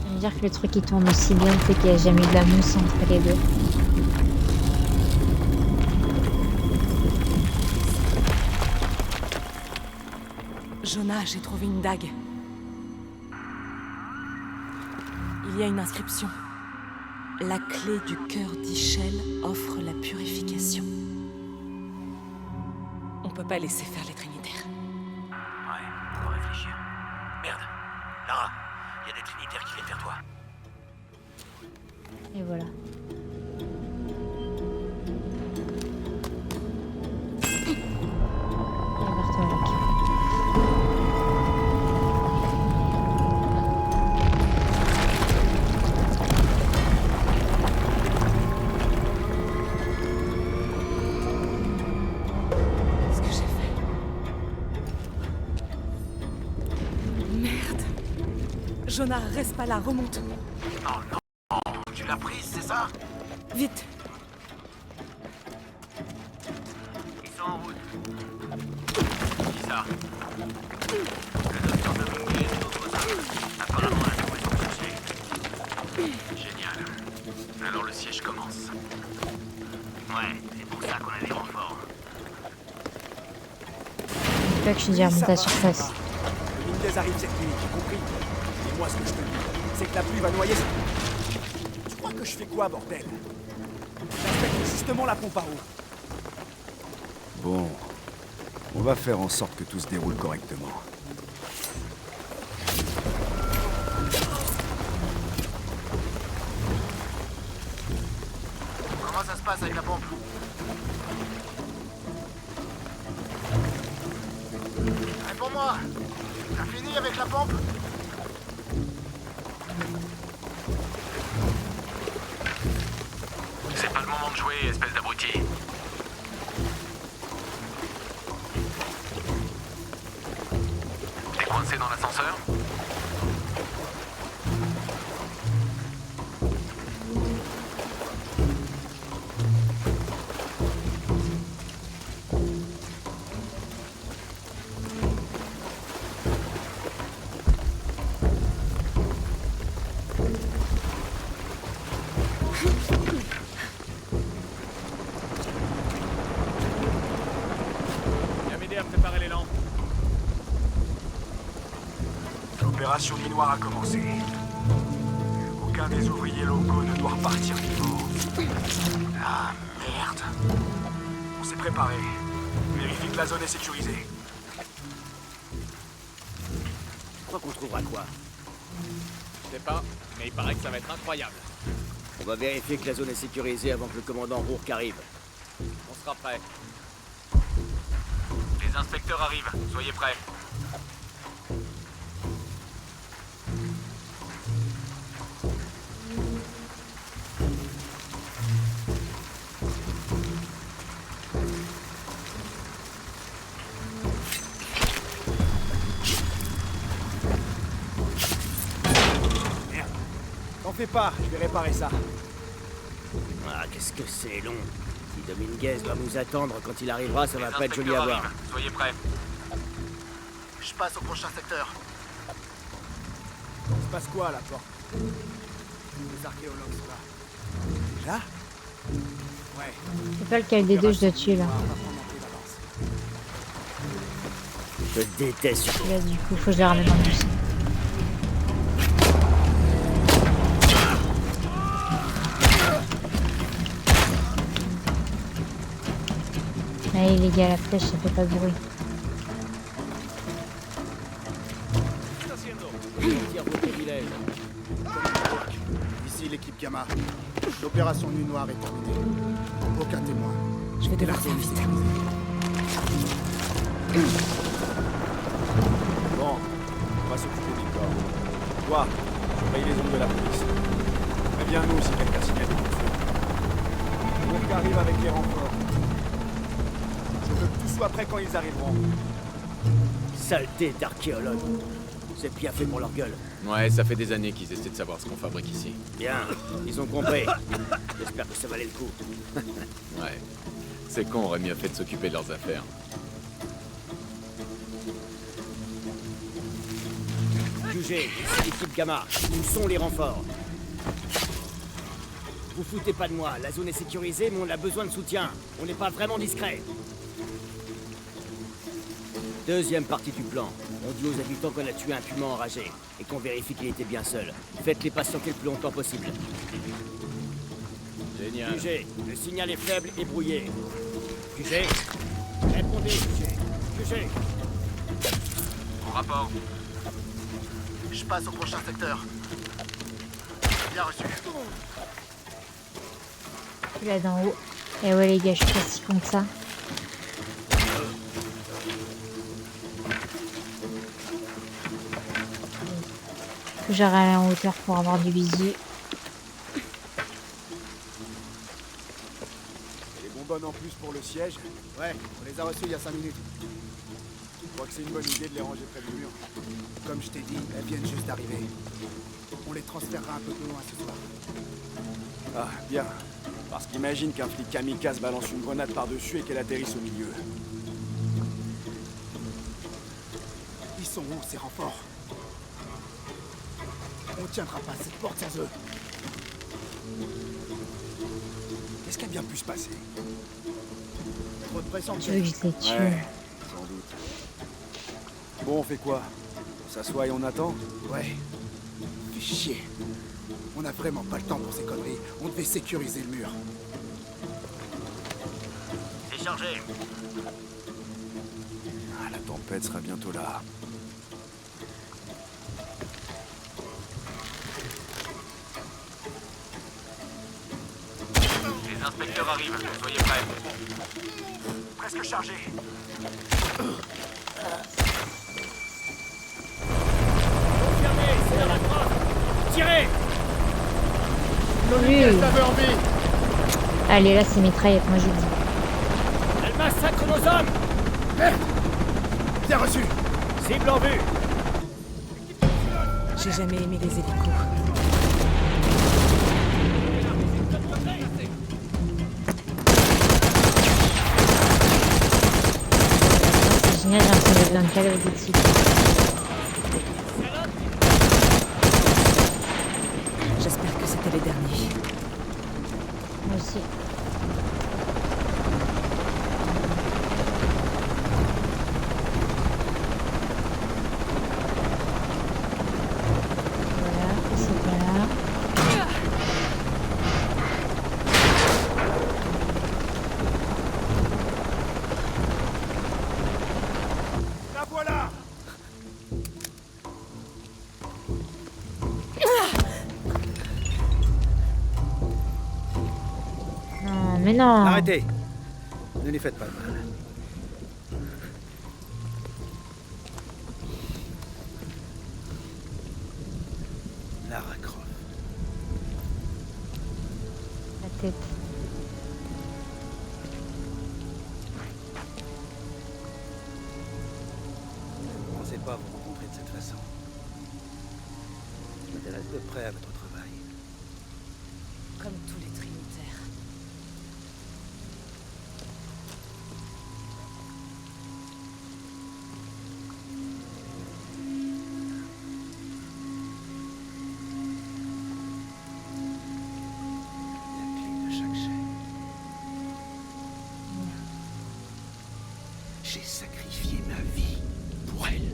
Je veux dire que le truc qui tourne aussi bien, c'est qu'il n'y a jamais eu de la mousse entre les deux. Jonah, j'ai trouvé une dague. Il y a une inscription. La clé du cœur d'Ischel offre la purification. On peut pas laisser faire les Trinitaires. Ouais, on va réfléchir. Merde. Lara, il y a des Trinitaires qui viennent vers toi. Et voilà. Et vers toi, Luc. Qu'est-ce que j'ai fait? Merde. Jonah, reste pas là, remonte. Oh non, tu l'as prise, c'est ça? Vite. Ils sont en route. Qui ça? Le docteur Dominguez et d'autres hommes. Apparemment, la trouvé sont cherchés. Génial. Alors le siège commence. Ouais, c'est pour ça qu'on a des renforts. C'est pas que je suis déjà remontée à la surface. Le Minguez arrive cette nuit, j'ai compris. Et moi, ce que je te dis, c'est que la pluie va noyer ça. Tu crois que je fais quoi, bordel? J'inspecte justement la pompe à eau. Bon, on va faire en sorte que tout se déroule correctement. Comment ça se passe avec la pompe? Réponds-moi! T'as fini avec la pompe? C'est pas le moment de jouer, espèce d'abruti. T'es coincé dans l'ascenseur? Viens m'aider à préparer les lampes. L'opération Minoire a commencé. Aucun des ouvriers locaux ne doit repartir vivant. Ah, merde. On s'est préparé. Vérifie que la zone est sécurisée. Tu crois qu'on trouvera quoi? Je sais pas, mais il paraît que ça va être incroyable. On va vérifier que la zone est sécurisée avant que le commandant Rourke arrive. On sera prêt. Les inspecteurs arrivent, soyez prêts. fais pas, je vais réparer ça. Ah, qu'est-ce que c'est long. Si Dominguez doit nous attendre quand il arrivera, ça va pas être joli à voir. Soyez prêts. Je passe au prochain secteur. Il se passe quoi à la porte? Les archéologues sont là. Déjà? Ouais. C'est pas lequel des deux je dois tuer là. Je déteste surtout. Là du coup, faut que je les ramène en bus. Allez les gars, la flèche ça fait pas de bruit. Ici l'équipe Gamma. L'opération Nuit Noire est terminée. Aucun témoin. Je vais devoir faire vite. Bon, on va s'occuper du corps. Toi, surveille les zones de la police. Préviens-nous si quelqu'un signale des coups de feu. Donc arrive avec les renforts. Je veux que tout soit prêt quand ils arriveront. Saleté d'archéologue. C'est bien fait pour leur gueule. Ouais, ça fait des années qu'ils essaient de savoir ce qu'on fabrique ici. Bien, ils ont compris. J'espère que ça valait le coup. Ouais. Ces cons auraient mieux fait de s'occuper de leurs affaires. QG, ici l'équipe Gamma. Où sont les renforts? Vous foutez pas de moi, la zone est sécurisée, mais on a besoin de soutien. On n'est pas vraiment discret. Deuxième partie du plan. On dit aux habitants qu'on a tué un puma enragé et qu'on vérifie qu'il était bien seul. Faites-les patienter le plus longtemps possible. Génial. QG, le signal est faible et brouillé. QG, répondez, QG. QG. En rapport. Je passe au prochain secteur. Bien reçu. Là d'en haut. Et ouais les gars, je suis pas si con que ça. Faut que j'arrête en hauteur pour avoir du visu. Et les bonbonnes en plus pour le siège. Ouais, on les a reçus il y a 5 minutes. Je crois que c'est une bonne idée de les ranger près du mur. Comme je t'ai dit, elles viennent juste d'arriver. On les transférera un peu plus loin ce soir. Ah, bien. Parce qu'imagine qu'un flic kamikaze balance une grenade par-dessus et qu'elle atterrisse au milieu. Ils sont où ces renforts? On tiendra pas cette porte sans eux. Qu'est-ce qui a bien pu se passer? Trop de pression. Tu veux que je les tue? Ouais, sans doute. Bon, on fait quoi? On s'assoit et on attend? Ouais. Fais chier. On a vraiment pas le temps pour ces conneries. On devait sécuriser le mur. C'est chargé. Ah, la tempête sera bientôt là. Les inspecteurs arrivent. Soyez prêts. Presque chargé. Confirmé, c'est la croix. Tirez! Oui. Allez là c'est mitraillette, moi je dis. Elle massacre nos hommes! Merde! Bien reçu! Cible en vue! J'ai jamais aimé les hélicos. C'est génial, j'ai l'impression d'être dans le calme au-dessus. J'espère que c'était les derniers. Moi aussi. Voilà, c'est pas là. La voilà! Non, mais non. Arrêtez. Ne les faites pas de mal. Lara Croft. La tête. Je ne pensais pas vous rencontrer de cette façon. Je m'intéresse de près à votre travail. Comme tous les Trinitaires. La clé de chaque chaîne. J'ai sacrifié ma vie pour elle.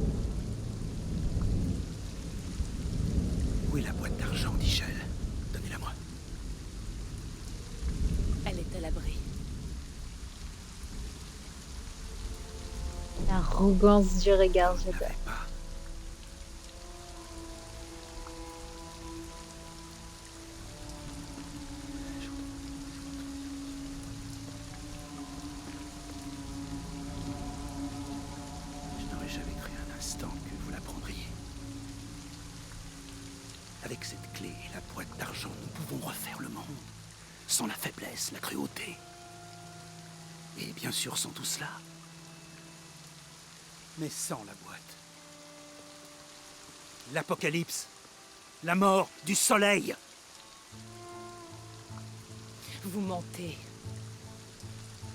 Où est la boîte d'argent d'Ichel? Donnez-la moi. Elle est à l'abri. L'arrogance du regard, j'adore. Je n'aurais jamais cru un instant que vous la prendriez. Avec cette clé et la boîte d'argent, nous pouvons refaire le monde. Sans la faiblesse, la cruauté. Et bien sûr, sans tout cela. Mais sans la boîte. L'apocalypse. La mort du soleil. Vous mentez.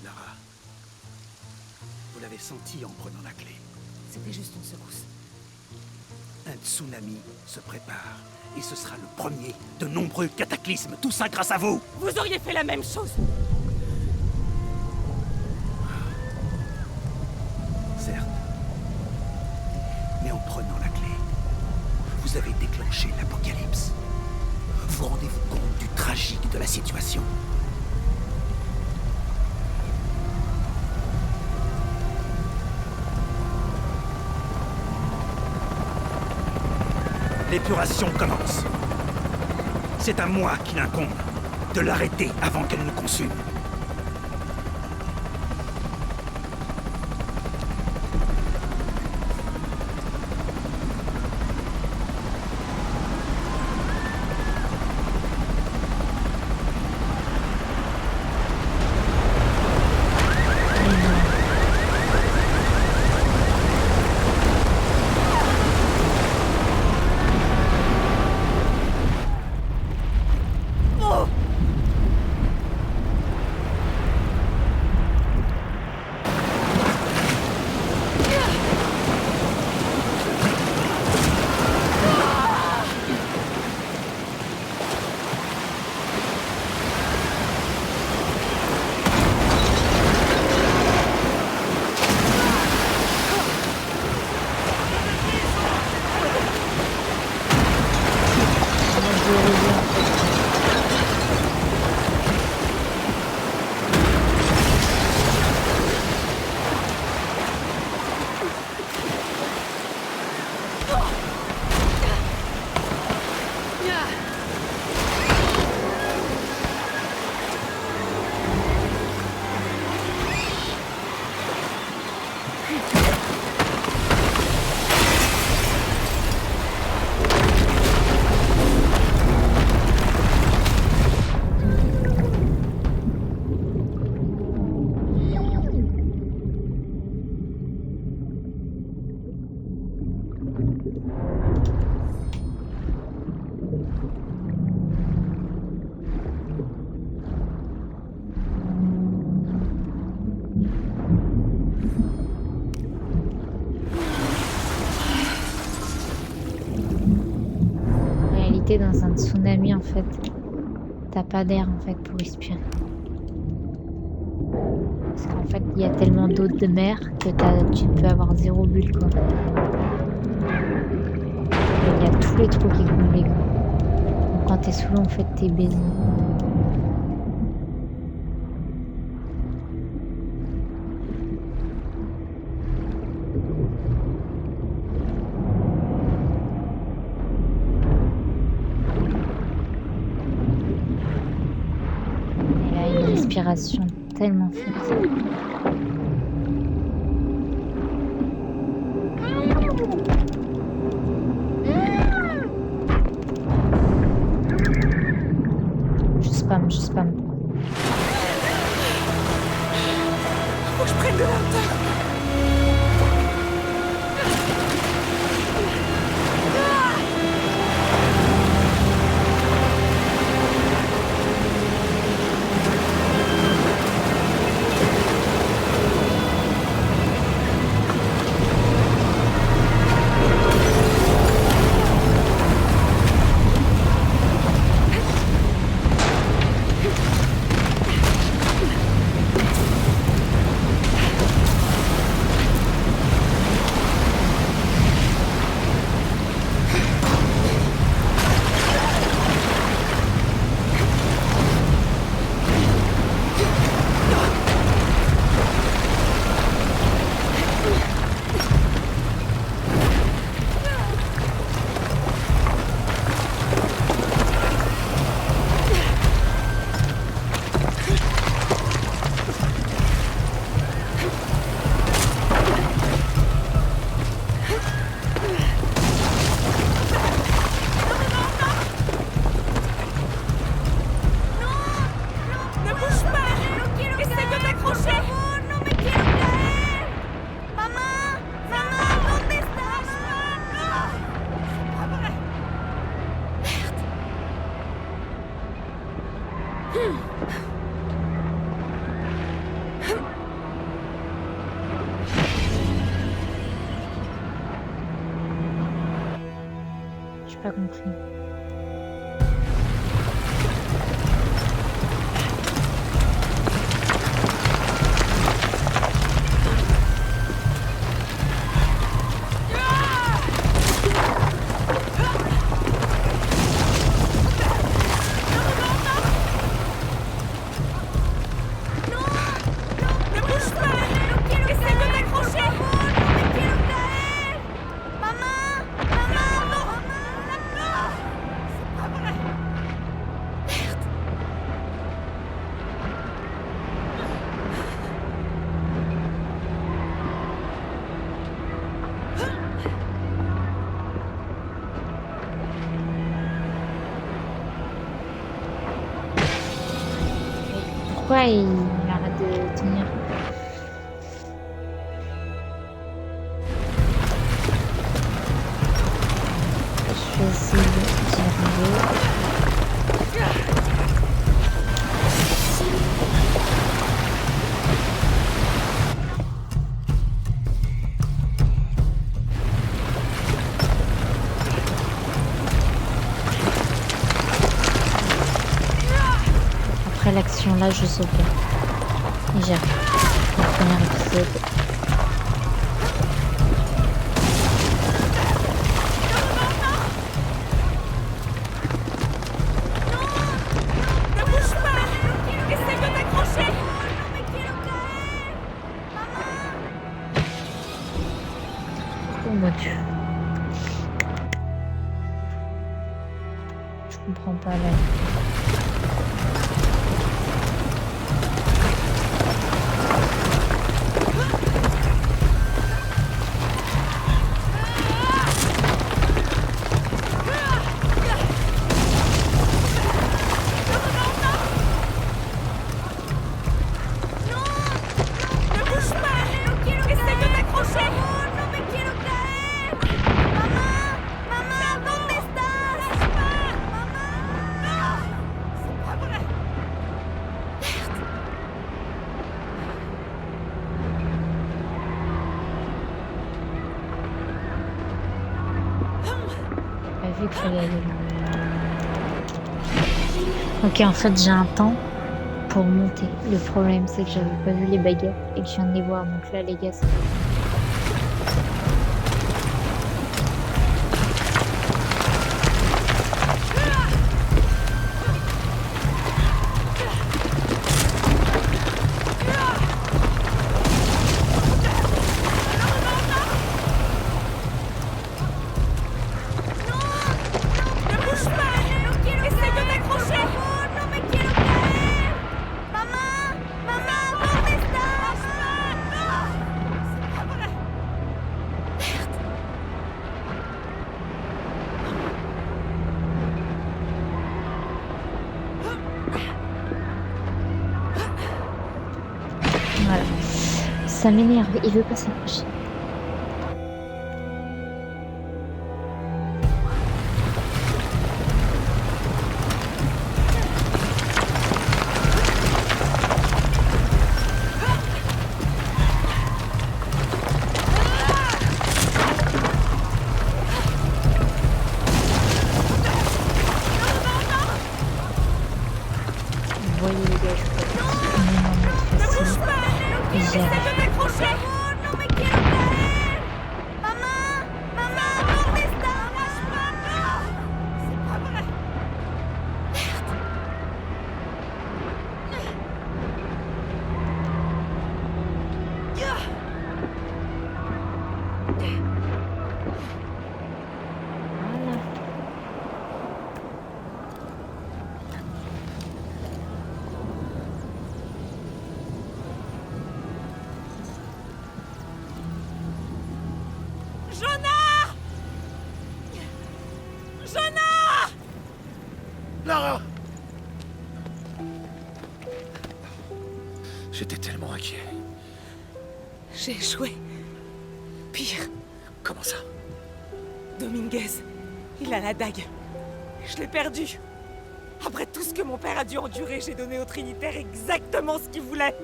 Lara, vous l'avez senti en prenant la clé. C'était juste une secousse. Un tsunami se prépare. Et ce sera le premier de nombreux cataclysmes. Tout ça grâce à vous. Vous auriez fait la même chose. Certes. Mais en prenant la clé, vous avez déclenché l'apocalypse. Vous rendez-vous compte du tragique de la situation? L'épuration commence. C'est à moi qu'il incombe de l'arrêter avant qu'elle nous consume. Dans un tsunami en fait, t'as pas d'air en fait pour respirer. Parce qu'en fait il y a tellement d'eau de mer que tu peux avoir 0 bulle quoi. Il y a tous les trous qui coulent. Donc quand t'es sous l'eau en fait t'es baisé. Respiration tellement forte. Je spam. Faut que je prenne de la hauteur. pas compris. Pourquoi il arrête de tenir? Je vais essayer d'y arriver. Après l'action là, je saute. Et j'arrive. Le premier épisode. Oh mon Dieu. Je comprends pas là. Vu qu'il fallait aller là. Ok, en fait, j'ai un temps pour monter. Le problème, c'est que j'avais pas vu les baguettes et que je viens de les voir. Donc là, les gars, c'est... Voilà. Ça m'énerve, il veut pas s'approcher. Vous voyez les gars, je peux Lara! J'étais tellement inquiet. J'ai échoué. Pire. Comment ça? Dominguez, il a la dague. Je l'ai perdue. Après tout ce que mon père a dû endurer, j'ai donné au Trinitaire exactement ce qu'il voulait.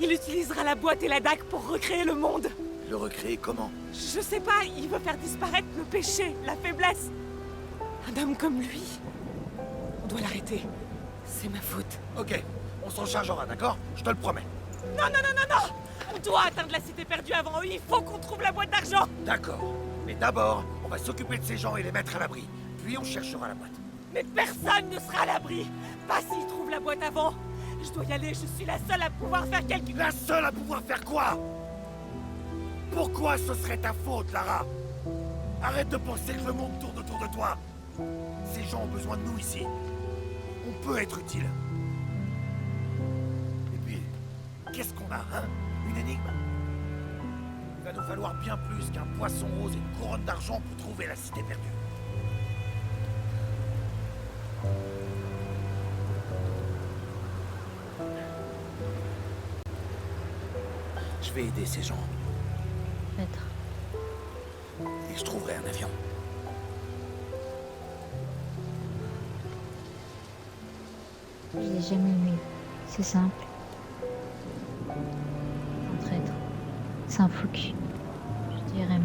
Il utilisera la boîte et la dague pour recréer le monde. Le recréer comment? Je sais pas, il veut faire disparaître le péché, la faiblesse. Un homme comme lui. On doit l'arrêter. C'est ma faute. Ok, on s'en chargera, d'accord? Je te le promets. Non, non, non, non, non! On doit atteindre la cité perdue avant eux. Il faut qu'on trouve la boîte d'argent. D'accord. Mais d'abord, on va s'occuper de ces gens et les mettre à l'abri. Puis on cherchera la boîte. Mais personne ne sera à l'abri. Pas s'ils trouvent la boîte avant. Je dois y aller. Je suis la seule à pouvoir faire quelque... La seule à pouvoir faire quoi? Pourquoi ce serait ta faute, Lara? Arrête de penser que le monde tourne autour de toi. Ces gens ont besoin de nous ici. On peut être utile. Et puis, qu'est-ce qu'on a, hein? Une énigme? Il va nous falloir bien plus qu'un poisson rose et une couronne d'argent pour trouver la cité perdue. Je vais aider ces gens. Peut-être. Et je trouverai un avion. Je l'ai jamais aimé. C'est simple. Un traître. C'est un fou cul. Je dirais même.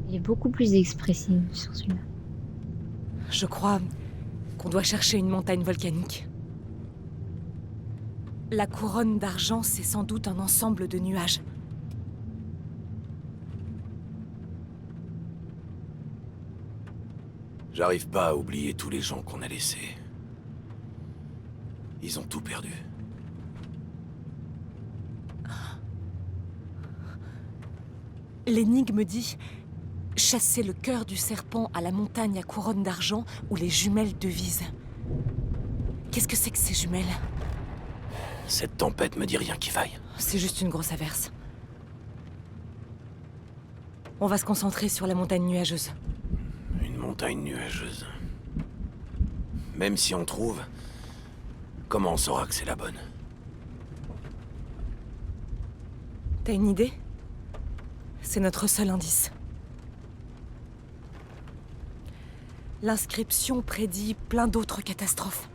Il est beaucoup plus expressif sur celui-là. Je crois qu'on doit chercher une montagne volcanique. La couronne d'argent, c'est sans doute un ensemble de nuages. J'arrive pas à oublier tous les gens qu'on a laissés. Ils ont tout perdu. L'énigme dit « Chasser le cœur du serpent à la montagne à couronne d'argent où les jumelles devisent ». Qu'est-ce que c'est que ces jumelles? Cette tempête me dit rien qui vaille. C'est juste une grosse averse. On va se concentrer sur la montagne nuageuse. Une montagne nuageuse. Même si on trouve, comment on saura que c'est la bonne? T'as une idée? C'est notre seul indice. L'inscription prédit plein d'autres catastrophes.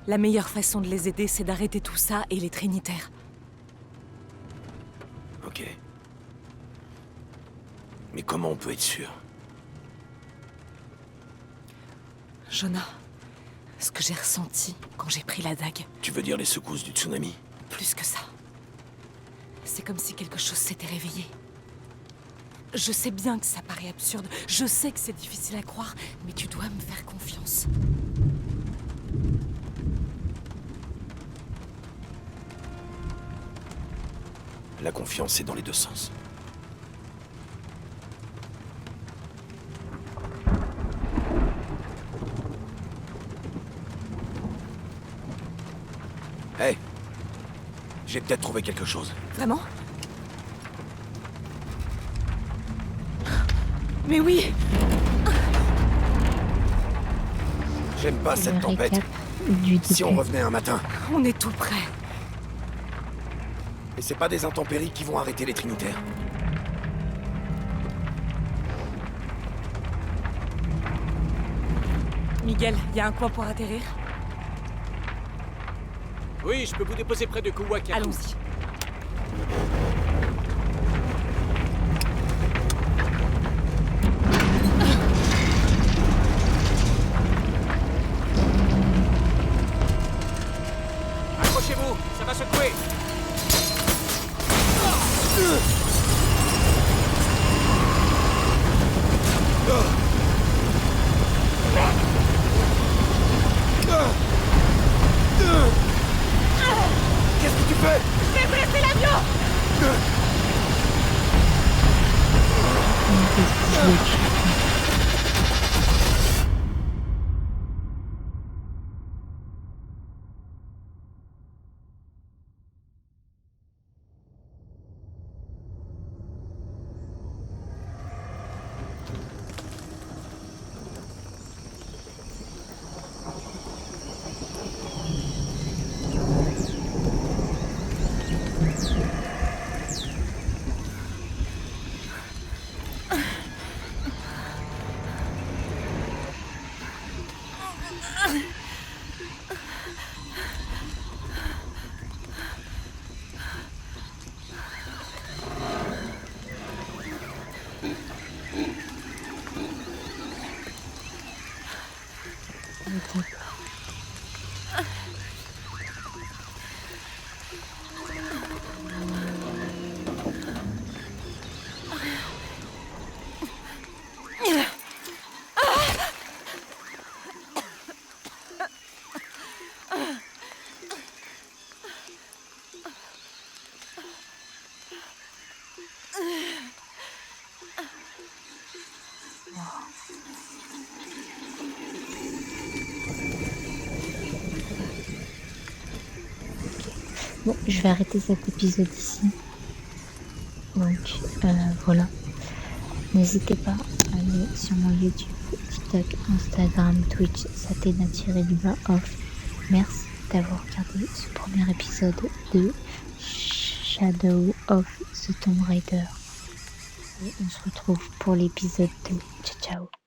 La meilleure façon de les aider, c'est d'arrêter tout ça et les Trinitaires. Ok. Mais comment on peut être sûr? Jonah, ce que j'ai ressenti quand j'ai pris la dague... Tu veux dire les secousses du tsunami? Plus que ça. C'est comme si quelque chose s'était réveillé. Je sais bien que ça paraît absurde, je sais que c'est difficile à croire, mais tu dois me faire confiance. La confiance, c'est dans les deux sens. Hey! J'ai peut-être trouvé quelque chose. Vraiment? Mais oui! J'aime pas cette tempête. Si on revenait un matin. On est tout prêt. Et c'est pas des intempéries qui vont arrêter les Trinitaires. Miguel, y a un coin pour atterrir? Oui, je peux vous déposer près de Kuwaka. Allons-y. Accrochez-vous, ça va secouer. Qu'est-ce que tu fais? Je vais briser la Bon, je vais arrêter cet épisode ici. Donc, voilà. N'hésitez pas à aller sur mon YouTube, TikTok, Instagram, Twitch, Saténa-off. Merci d'avoir regardé ce premier épisode de Shadow of the Tomb Raider. Et on se retrouve pour l'épisode 2. Ciao, ciao.